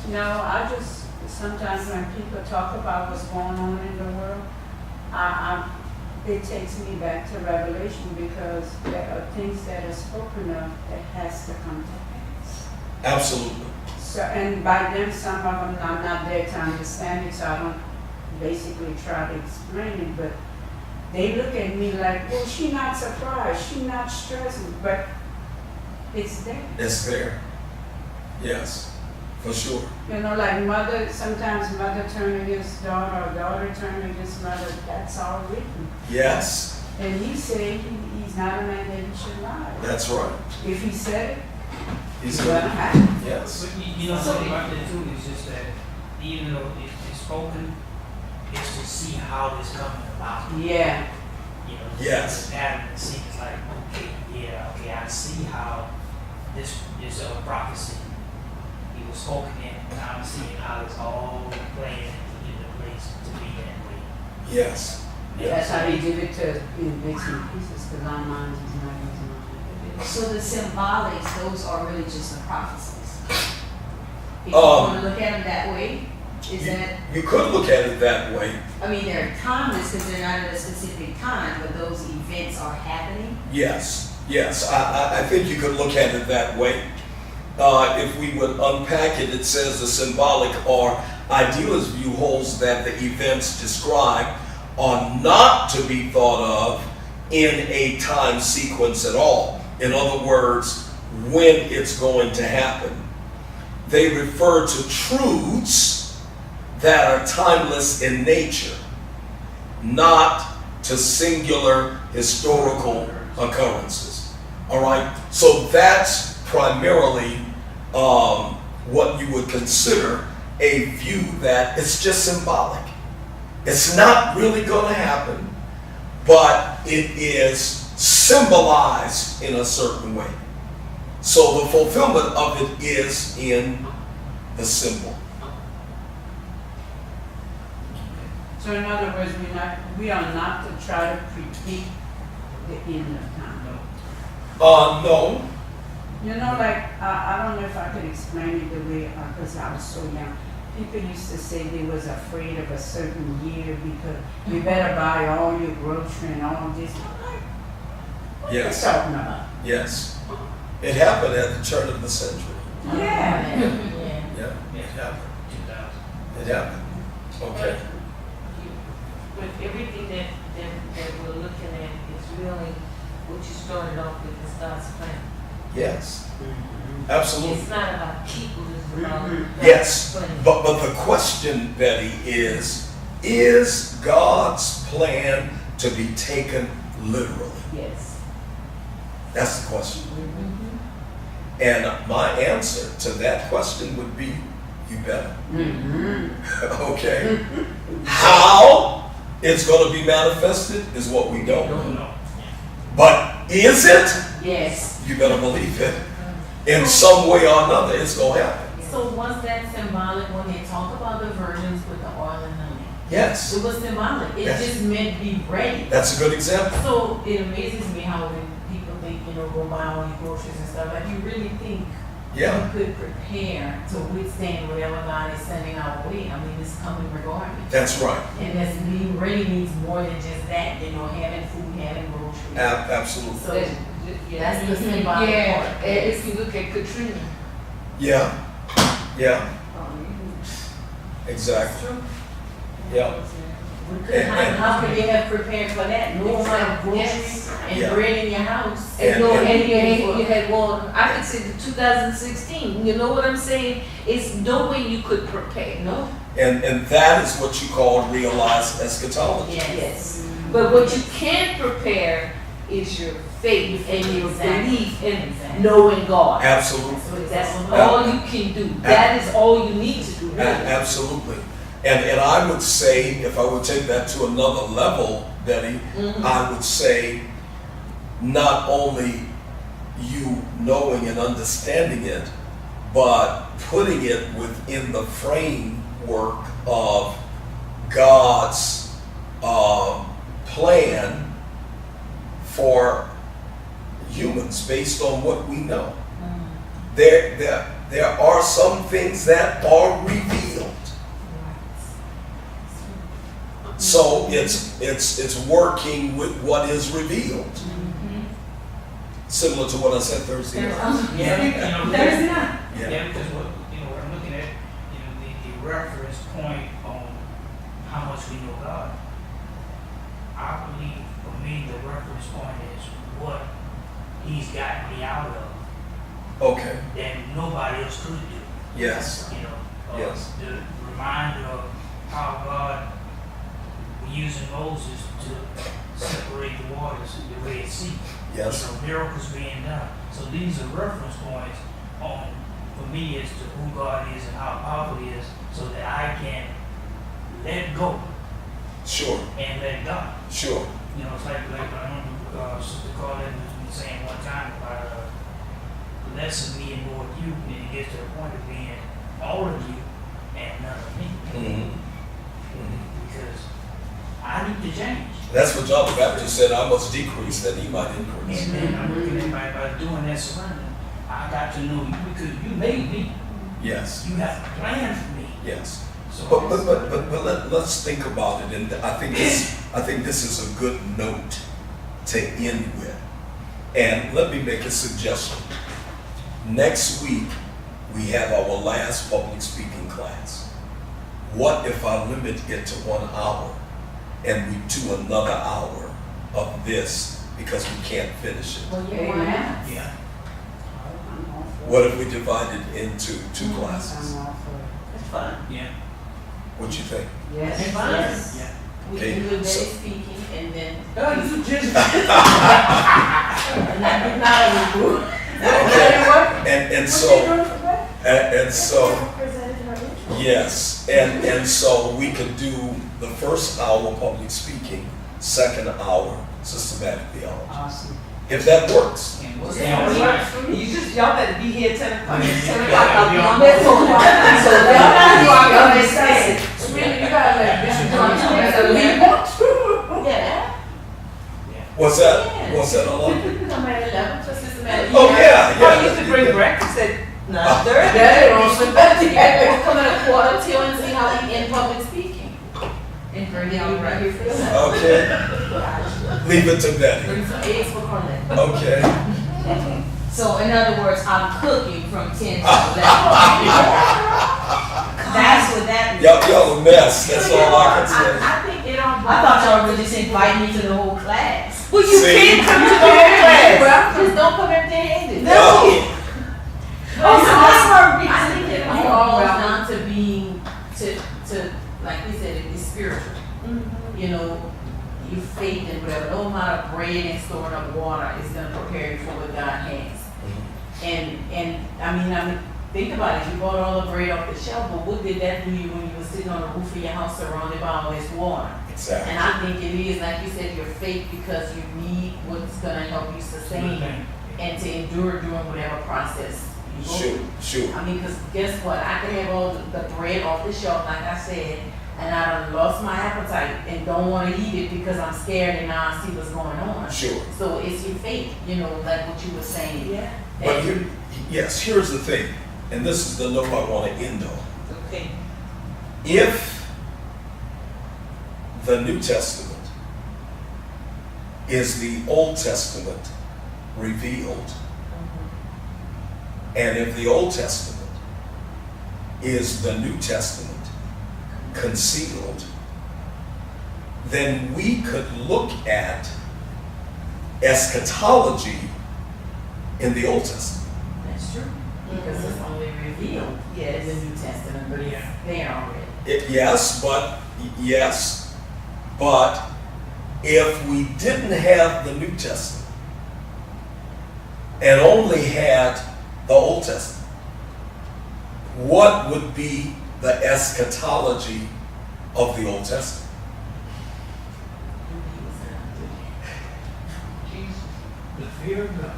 D: No, I just, sometimes when people talk about what's going on in the world, it takes me back to Revelation, because there are things that are spoken of that has to come to pass.
A: Absolutely.
D: So, and by them, some of them, I'm not there to understand it, so I don't basically try to explain it, but they look at me like, well, she's not surprised, she's not stressing, but it's there.
A: It's there. Yes, for sure.
D: You know, like mother, sometimes mother turn against daughter, or daughter turn against mother, that's all written.
A: Yes,
D: And he said he's not a man that he should lie.
A: that's right.
D: If he said it,
A: He's
D: it's gonna happen.
A: Yes.
B: But you know, something about that too is just that even though it's spoken, it's to see how it's coming about.
D: Yeah,
B: You know,
A: Yes.
B: the pattern and see it's like, okay, I see how this prophecy it was spoken in, and I'm seeing how it's all playing into place to be that way.
A: Yes.
D: that's how they give it to in bits and pieces, because our minds is not using it.
F: So the symbolics, those are really just the prophecies. If you want to look at them that way, Is that,
A: You could look at it that way.
F: I mean, they're timeless because they're not at a specific time, but those events are happening?
A: Yes, yes. I think you could look at it that way. If we would unpack it, it says the symbolic or idealist view holds that the events described are not to be thought of in a time sequence at all. In other words, when it's going to happen. They refer to truths that are timeless in nature, not to singular historical occurrences. All right? So that's primarily what you would consider a view that it's just symbolic. It's not really going to happen, but it is symbolized in a certain way. So the fulfillment of it is in the symbol.
D: So in other words, we are not to try to predict the end of time.
A: No.
D: You know, like, I don't know if I can explain it the way, because I was so young. People used to say they was afraid of a certain year because you better buy all your grocery and all this. I'm like, what are you
A: Yes.
D: talking about?
A: Yes. It happened at the turn of the century.
D: Yeah.
C: Yeah.
A: Yeah. It happened.
B: 2000.
A: It happened. Okay.
E: But everything that we're looking at is really what you started off with is God's plan.
A: Yes. Absolutely.
E: It's not about people, it's about God's
A: Yes.
E: plan.
A: But the question, Betty, is God's plan to be taken literally?
E: Yes.
A: That's the question. And my answer to that question would be, you better. Okay? How it's going to be manifested is what we don't know.
B: No.
A: But is it?
C: Yes.
A: You better believe it. In some way or another, it's going to happen.
C: So was that symbolic when they talk about the virgins with the oil and the lamp?
A: Yes.
C: It was symbolic. It
A: Yes.
C: just meant to be ready.
A: That's a good example.
C: So it amazes me how when people think, go buy all these groceries and stuff, like you really think
A: Yeah.
C: you could prepare to withstand whatever God is sending our way. I mean, it's coming regardless.
A: That's right.
C: And that's being ready means more than just that, having food, having groceries.
A: Absolutely.
C: So that's the symbolic
E: Yeah,
C: part.
E: if you look at Katrina.
A: Yeah. Yeah. Exactly. Yeah.
C: How could they have prepared for that? No amount of groceries and
A: Yeah.
C: bread in your house.
A: And-
E: You had one, I could say the 2016, you know what I'm saying? It's no way you could prepare.
C: No?
A: And that is what you call realized eschatology.
C: Yes.
E: But what you can prepare is your faith and your
C: Exactly.
E: belief in
C: Exactly.
E: knowing God.
A: Absolutely.
E: That's all you can do. That is all you need to do. really.
A: Absolutely. And I would say, if I would take that to another level, Betty, I would say not only you knowing and understanding it, but putting it within the framework of God's plan for humans based on what we know. There are some things that are revealed. So it's working with what is revealed. Similar to what I said Thursday night.
B: Yeah,
F: There's not.
B: Yeah, because what I'm looking at, the reference point on how much we know God. I believe, for me, the reference point is what He's got me out of
A: Okay.
B: that nobody else could do.
A: Yes. Yes.
B: The reminder of how God was using Moses to separate the waters, the Red Sea.
A: Yes.
B: Miracles being done. So these are reference points on, for me, as to who God is and how powerful He is, so that I can let go
A: Sure.
B: and let God.
A: Sure.
B: It's like I remember Sister Carlin was saying one time about less of me and more of you, and it gets to the point of being all of you and none of me. Because I need to change.
A: That's what John the Baptist said, I must decrease that He might increase.
B: And then I'm looking at by doing that surrender, I got to know you because you made me.
A: Yes.
B: You have a plan for me.
A: Yes.
B: So
A: let's think about it, and I think this is a good note to end with. And let me make a suggestion. Next week, we have our last public speaking class. What if I limit it to 1 hour and we do another hour of this because we can't finish it?
C: Well,
D: Amen.
B: yeah.
D: I'm all for it.
A: What if we divide it into 2 classes?
D: I'm all for it.
E: It's fun.
B: Yeah.
A: What you think?
D: Yes,
E: It's fine.
D: yes.
B: Yeah.
C: we
A: Okay,
C: can do Betty
A: so-
C: speaking and then.
E: You just.
C: And I did not remove.
A: Okay. And
D: What's she
A: so,
D: doing for breakfast?
A: and so,
D: Presented her intro.
A: yes, and so we could do the first hour public speaking, second hour systematic theology,
D: Awesome.
A: if that works.
E: Y'all better be here 10 o'clock. 10 o'clock,
B: Yeah,
E: I'll be
B: yeah.
E: on that phone. So
D: Y'all
E: y'all
D: not
E: y'all
D: gonna
E: understand.
D: Sweetie, you gotta let Bishop John leave.
C: Yeah.
A: What's that? What's that, Alon?
C: You can come at 11 for systematic.
A: Oh, yeah, yeah.
E: I used to bring breakfast at 9:30.
D: Daddy on Sunday.
C: We'll come at 1:45 and see how we end public speaking.
F: And bring it on right.
A: Okay, leave it to Betty.
C: Bring some eggs for Carlette.
A: Okay,
F: So in other words, I'm cooking from 10 to 11. That's what that means.
A: y'all a mess, that's all I can say.
C: I think it all.
F: I thought y'all were just inviting me to the whole class.
E: Well, you
A: See?
E: can't come to the whole class.
C: Well, just don't come empty handed.
A: No.
F: Oh, so that's her
C: I think
F: reason.
C: it all boils down to being, to, like we said, it's spiritual. You know, your faith and whatever, no amount of bread and storing up water is gonna prepare you for what God has. And I mean, think about it, you bought all the bread off the shelf, but what did that do you when you were sitting on the roof of your house surrounded by all this water?
A: Exactly.
C: And I think it is, like you said, your faith because you need what's gonna help you sustain and to endure during whatever process you go through.
A: Sure.
C: I mean, because guess what? I can have all the bread off the shelf, like I said, and I done lost my appetite and don't want to eat it because I'm scared and now I see what's going on.
A: Sure.
C: So it's your faith, you know, like what you were saying.
D: Yeah.
A: But yes, here's the thing, and this is the note I want to end on.
E: Okay.
A: If the New Testament is the Old Testament revealed, and if the Old Testament is the New Testament concealed, then we could look at eschatology in the Old Testament.
C: That's true. Because it's only revealed in the New Testament, but it's there already.
A: Yes, but if we didn't have the New Testament and only had the Old Testament, what would be the eschatology of the Old Testament?
B: The fear of God.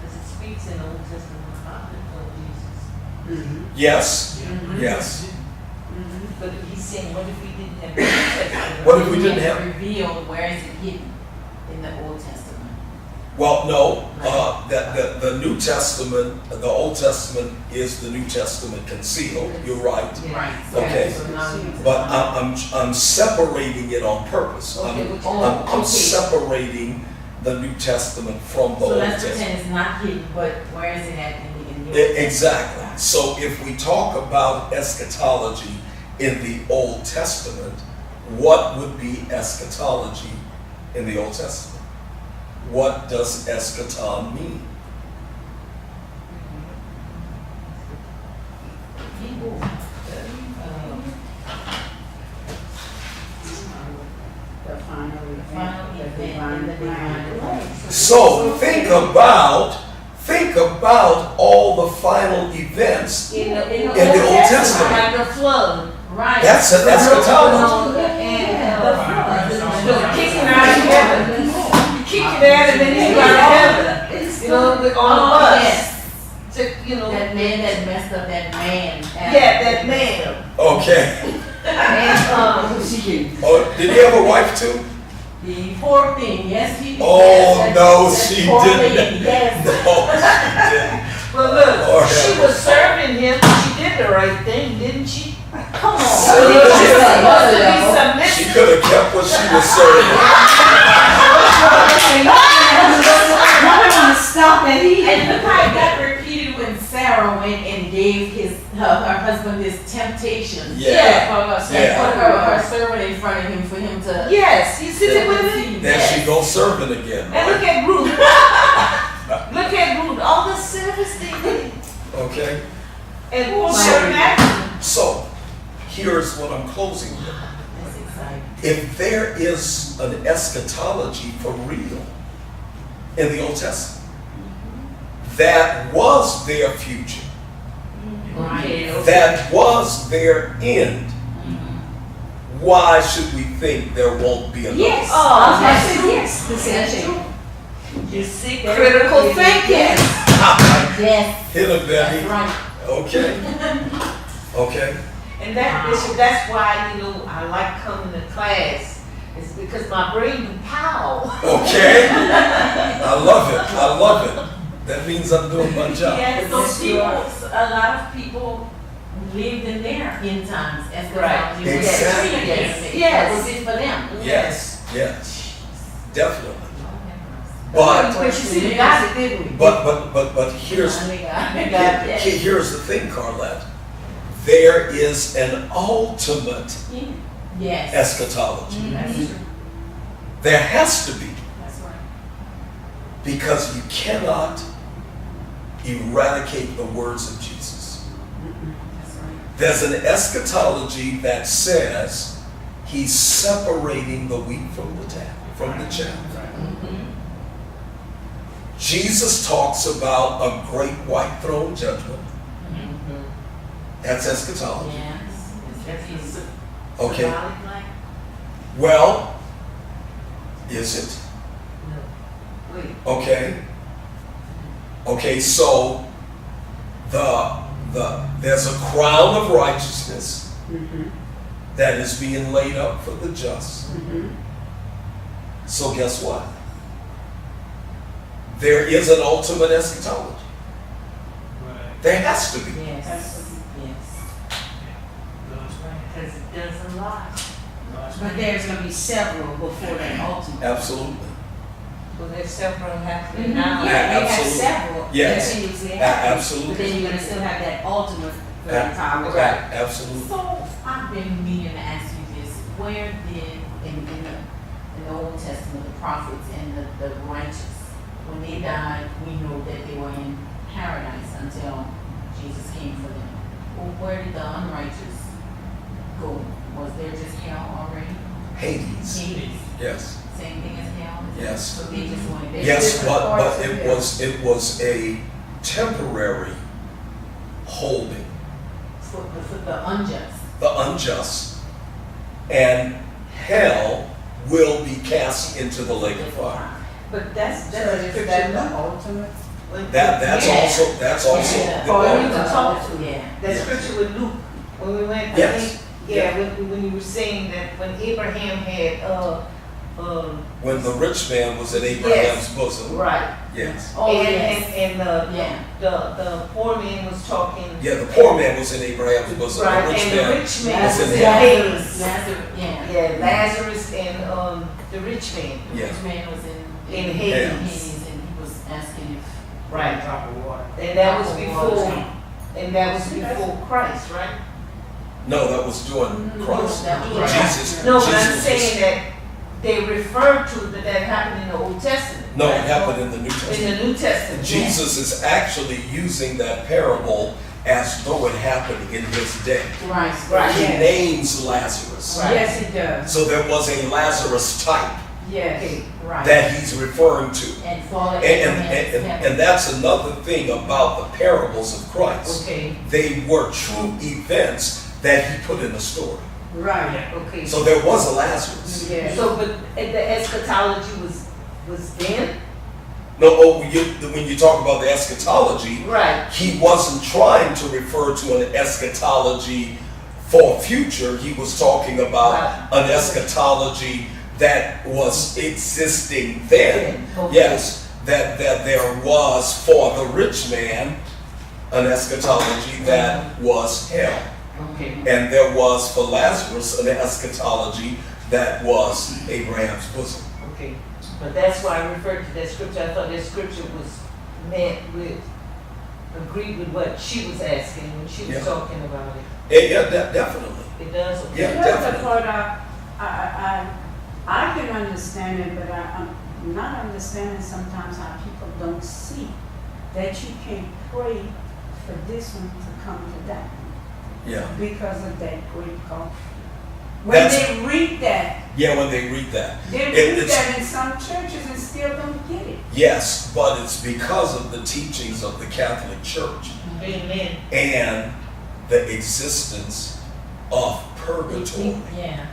E: Because it speaks in the Old Testament about the Lord Jesus.
A: Yes,
B: Yeah.
A: yes.
E: But he's saying, what if we didn't have the New Testament?
A: What if we didn't
C: It's
A: have?
C: revealed, where is it hidden? In the Old Testament.
A: Well, no. The New Testament, the Old Testament is the New Testament concealed. You're right.
C: Right.
A: Okay.
C: So now you-
A: But I'm separating it on purpose. I'm separating the New Testament from the
C: So
A: Old
C: let's
A: Testament.
C: pretend it's not hidden, but where is it at in the Old Testament?
A: Exactly. So if we talk about eschatology in the Old Testament, what would be eschatology in the Old Testament? What does eschaton mean?
D: The final
C: Final
D: event, the
C: event in the
D: divine
C: divine
D: plan.
A: So think about all the final events.
E: In the
A: In the Old Testament.
E: Like the flood.
C: Right.
A: That's an eschatology.
E: And the kicking out of heaven. You kick it out and then you go to heaven. You know, with on the
C: Oh,
E: bus.
C: yes.
E: To, you know.
C: That man that messed up that man.
E: Yeah, that man.
A: Okay.
E: And
A: Oh, did he have a wife too?
C: The poor thing, yes, he did.
A: Oh,
C: Yes,
A: no,
C: that
A: she
C: poor
A: didn't.
C: lady, yes.
A: No, she didn't.
E: But look,
A: Lord
E: she
A: have
E: was serving him. She did the right thing, didn't she?
C: Come on.
E: She was supposed to be
A: She
E: submissive.
A: could have kept what she was serving.
F: Nobody want to stop that he.
C: And look how it got repeated when Sarah went and gave her husband this temptation.
A: Yeah.
C: And
A: Yeah.
C: put her servant in front of him for him to.
E: Yes, you see it with it?
A: Then she go serving again.
E: And look
A: Right?
E: at Ruth. Look at Ruth, all the service they did.
A: Okay.
E: And poor Mary Magdalene.
A: So here's what I'm closing with.
C: That's exciting.
A: If there is an eschatology for real in the Old Testament, that was their future.
C: Right.
A: That was their end. Why should we think there won't be another?
F: Yes.
E: Oh,
F: I said yes.
C: That's true.
E: You see, critical thinking.
C: Yes.
A: Hit him,
C: That's
A: Betty.
C: right.
A: Okay. Okay.
E: And that, Bishop, that's why, you know, I like coming to class. It's because my brain do pow.
A: Okay. I love it. I love it. That means I'm doing my job.
C: Yes, so people, a lot of people lived in their end times as the
E: Right.
A: Exactly.
E: Yes.
C: What was it for them?
A: Yes. Yes. Definitely. But
E: But you see, we got it, didn't we?
A: but here's
C: Yes.
A: here's the thing, Carlette. There is an ultimate
C: Yes.
A: eschatology.
C: That's true.
A: There has to be,
C: That's right.
A: because you cannot eradicate the words of Jesus.
C: That's right.
A: There's an eschatology that says he's separating the wheat from the chaff. Jesus talks about a great white throne judgment. That's eschatology.
C: Yes. That's
A: Okay.
E: Symbolic, like?
A: Well, is it?
E: Wait.
A: Okay. Okay, so there's a crown of righteousness that is being laid up for the just. So guess what? There is an ultimate eschatology.
B: Right.
A: There has to be.
C: Yes. Yes.
E: Because it does a lot.
F: But there's going to be several before that ultimate.
A: Absolutely.
E: Well, there's several happening
F: Mhm.
E: now.
F: Yeah, we have
A: Absolutely.
F: several.
A: Yes.
F: Continuously
A: A-
F: happening.
A: absolutely.
F: But then you're going to still have that ultimate for the entire world.
E: Right.
A: Absolutely.
C: So I've been meaning to ask you this: where did in the Old Testament the prophets and the righteous, when they died, we know that they were in paradise until Jesus came for them. Well, where did the unrighteous go? Was there just hell already?
A: Hades.
C: Hades.
A: Yes.
C: Same thing as hell?
A: Yes.
C: So they just went there.
A: Yes,
D: different
A: but
D: parts of
A: it was a temporary holding.
C: For the unjust.
A: The unjust, and hell will be cast into the lake of fire.
E: But that's
D: So
E: a
D: is
E: scripture.
D: that the ultimate?
A: That's
C: Yeah.
A: also
C: Yeah.
A: the
E: Oh,
A: ultimate.
E: you can talk
C: Yeah.
E: That
A: Yes.
E: scripture with Luke, when we went, I
A: Yes.
E: think, when you were saying that when Abraham had,
A: When the rich man was in Abraham's bosom.
E: right.
A: Yes.
C: Oh, yes.
E: And
C: Yeah.
E: the poor man was talking.
A: Yeah, the poor man was in Abraham's bosom.
E: Right,
A: The rich
E: and the
A: man
E: rich man
A: was
E: was
A: in
E: in
A: hell.
E: Hades.
C: Lazarus, yeah.
E: Yeah, Lazarus and, the rich man.
C: The
A: Yeah.
C: rich man was
E: In
C: in
E: Hades.
C: Hades, and he was asking if.
E: Right.
B: Drop of water.
E: And that was
C: Oh,
E: before,
C: wow.
E: and that was before Christ, right?
A: No, that was during Christ.
C: That was
A: Jesus.
E: No, but
A: Jesus
E: I'm
A: was-
E: saying that they referred to that happened in the Old Testament.
A: No, it
E: right?
A: happened in the New
E: In
A: Testament.
E: the New Testament.
A: Jesus is actually using that parable as though it happened in his day.
C: Right.
E: Right.
A: He
D: Yes.
A: names Lazarus.
E: Right.
D: Yes, it does.
A: So there was a Lazarus type
D: Yes.
E: Okay.
C: Right.
A: that he's referring to.
C: And fall at
A: And,
C: Abraham's
A: and
C: heaven.
A: that's another thing about the parables of Christ.
E: Okay,
A: They were true events that he put in the story.
D: Right.
E: okay.
A: So there was a Lazarus.
D: Yes.
E: So, but the eschatology was then?
A: No, when you talk about the eschatology,
E: Right.
A: he wasn't trying to refer to an eschatology for future. He was talking about an eschatology that was existing then.
E: Okay.
A: Yes, that there was for the rich man an eschatology that was hell.
E: Okay.
A: And there was for Lazarus an eschatology that was Abraham's bosom.
E: Okay. But that's why I referred to that scripture. I thought that scripture was meant with, agreed with what she was asking when she was
A: Yeah.
E: talking about it.
A: Yeah, definitely.
E: It does. Okay.
A: Yeah,
D: That's the
A: definitely.
D: part I can understand it, but I'm not understanding sometimes how people don't see that you can pray for this one to come to that one
A: Yeah.
D: because of that great gulf. When
A: That's-
D: they read that,
A: Yeah, when they read that.
D: they
A: It-
D: read
A: it's-
D: that in some churches and still don't get it.
A: Yes, but it's because of the teachings of the Catholic Church
E: Amen.
A: and the existence of purgatory.
C: Yeah.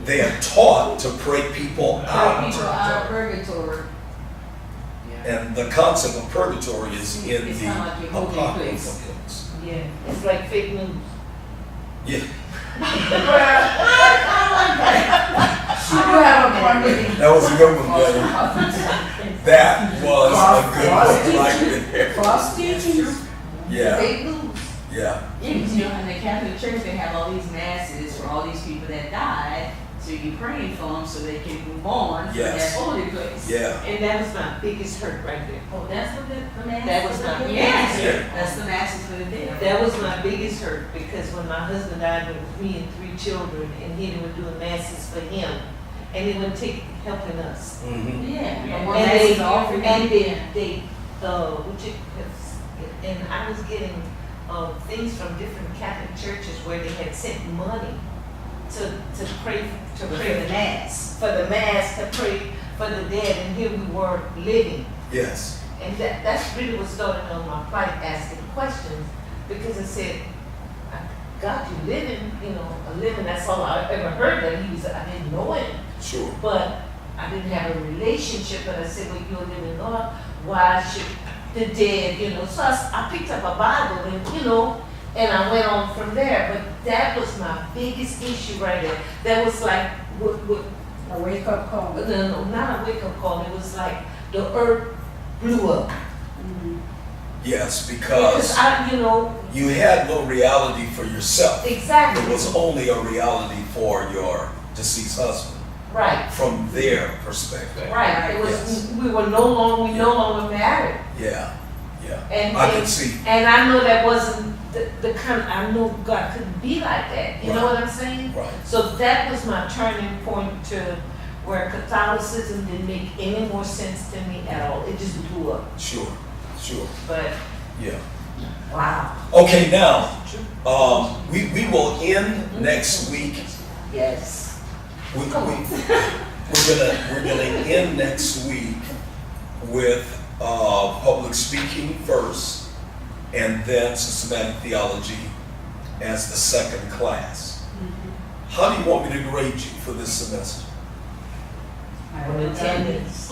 A: They are taught to pray people
F: Pray
A: out.
F: people out of purgatory.
A: And the concept of purgatory is in
F: It's
A: the
F: kinda like your holding
A: Apocryphal
F: place.
A: books.
E: Yeah. It's like fake news.
A: Yeah,
D: You have a point.
A: that was a good one, Betty. That was a good one right there.
D: False teachings.
A: Yeah,
E: Fake news.
A: yeah,
F: Yeah, because you know, in the Catholic Church, they have all these masses for all these people that died. So you're praying for them so they can move on to
A: Yes.
F: that holy place.
A: yeah.
E: And that was my biggest hurt right there.
F: Oh, that's what the mass.
E: That was not-
F: Yes,
A: Yeah.
F: that's the masses for the dead.
E: That was my biggest hurt because when my husband died with me and 3 children and he was doing masses for him and he wouldn't take helping us.
A: Mhm.
F: Yeah.
E: And
F: One mass
E: they,
F: is all for you.
E: and they, and I was getting, things from different Catholic churches where they had sent money to pray, to pray
F: For the mass.
E: for the mass, to pray for the dead, and here we were living.
A: Yes,
E: And that's really what started on my plight, asking questions, because I said, God, you living, a living, that's all I ever heard that he was, I didn't know him,
A: sure.
E: but I didn't have a relationship, but I said, well, you're a living God, why should the dead, so I picked up a Bible and, and I went on from there, but that was my biggest issue right there. That was like, what
D: A wake up call.
E: no, not a wake-up call, it was like the earth blew up.
D: Mhm.
A: Yes,
E: Because
A: because
E: I,
A: you had no reality for yourself.
E: exactly.
A: It was only a reality for your deceased husband
E: Right,
A: from their perspective.
E: right. It was,
A: Yes.
E: we no longer married.
A: Yeah, yeah.
E: And,
A: I can
E: and,
A: see.
E: and I know that wasn't the kind, I know God couldn't be like that. You know
A: Right.
E: what I'm saying?
A: Right.
E: So that was my turning point to where Catholicism didn't make any more sense to me at all. It just blew up.
A: Sure, sure.
E: But,
A: Yeah.
E: wow.
A: Okay, now, we will end next week.
E: Yes.
A: We're gonna end next week with public speaking first, and then systematic theology as the second class. How do you want me to grade you for this semester?
E: On attendance.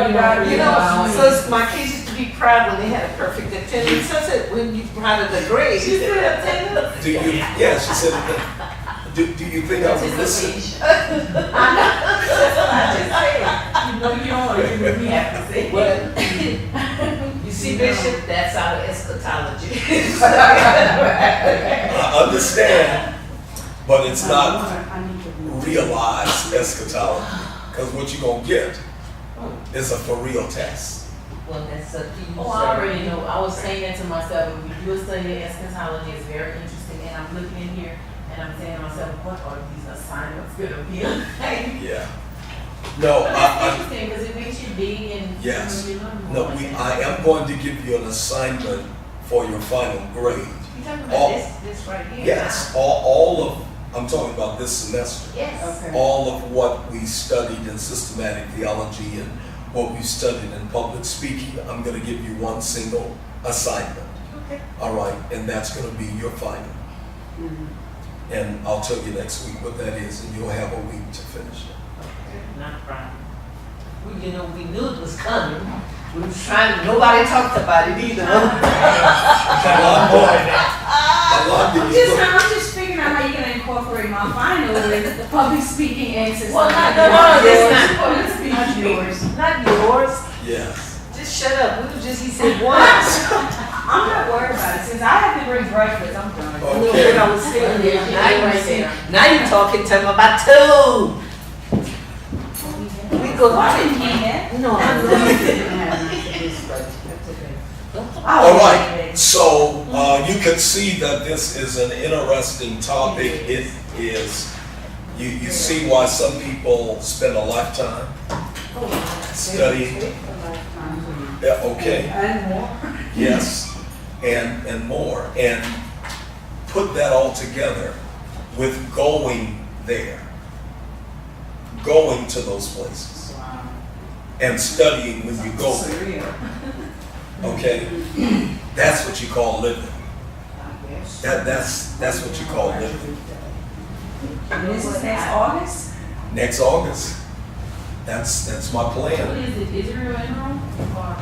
E: So my kids used to be proud when they had a perfect attendance. So I said, when you proud of the grade, she said attendance.
A: Do you? Yeah, she said it. Do you think I was listening?
C: You know you don't want to hear what we have to say.
E: But you see, Bishop, that's our eschatology.
A: I understand, but it's not
D: I need to be.
A: realized eschatology, because what you're gonna get is a for real test.
E: Well, that's up to you.
C: Oh, I already know. I was saying that to myself. When we do a study of eschatology, it's very interesting. And I'm looking in here and I'm saying to myself, what are these assignments going to be like?
A: Yeah. No,
C: But
A: I,
C: that's interesting because it makes you dig and
A: Yes.
C: you learn
A: no,
C: more.
A: I am going to give you an assignment for your final grade.
E: You talking
A: All-
E: about this right here?
A: Yes, all of, I'm talking about this semester.
E: Yes.
D: Okay.
A: All of what we studied in systematic theology and what we studied in public speaking, I'm going to give you one single assignment.
E: Okay.
A: All right, and that's going to be your final.
D: Mhm.
A: And I'll tell you next week what that is, and you'll have a week to finish it.
E: Not a problem. We knew it was coming. We was trying, nobody talked about it either.
F: I'm just figuring out how you're gonna incorporate my final with the public speaking and
E: Well,
F: systematic
E: no,
F: theology.
E: it's not.
F: Public speaking.
E: Not yours.
A: Yes.
E: Just shut up. We were just, he said once.
F: I'm not worried about it. Since I have to bring breakfast, I'm done.
E: I know
A: Okay.
E: what I was saying.
C: Yeah,
E: Now you
C: right
E: see,
C: there.
E: now you talking to him about two. We go.
F: I didn't hear that.
E: No, I know.
D: Didn't have enough for this, but that's okay.
A: All right, so you can see that this is an interesting topic. It is, you see why some people spend a lifetime studying.
D: A lifetime.
A: Yeah, okay,
D: And more.
A: yes, and more. And put that all together with going there, going to those places,
D: Wow.
A: and studying when you go there.
D: Surreal.
A: Okay, that's what you call living.
D: I guess.
A: That's what you call living.
F: And this is next August?
A: Next August. That's my
F: What
A: plan.
F: is it, Israel and Rome? Or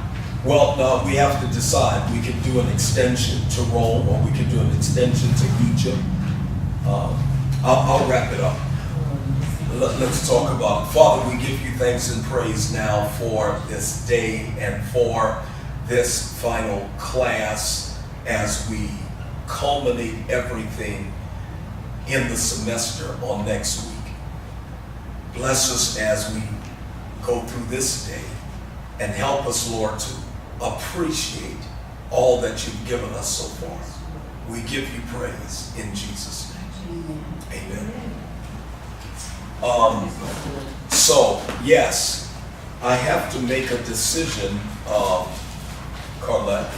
A: Well, no, we have to decide. We can do an extension to Rome, or we can do an extension to Egypt. I'll wrap it up. Let's talk about it. Father, we give you thanks and praise now for this day and for this final class as we culminate everything in the semester on next week. Bless us as we go through this day and help us, Lord, to appreciate all that you've given us so far. We give you praise in Jesus' name. Amen. So, yes, I have to make a decision, Carlette.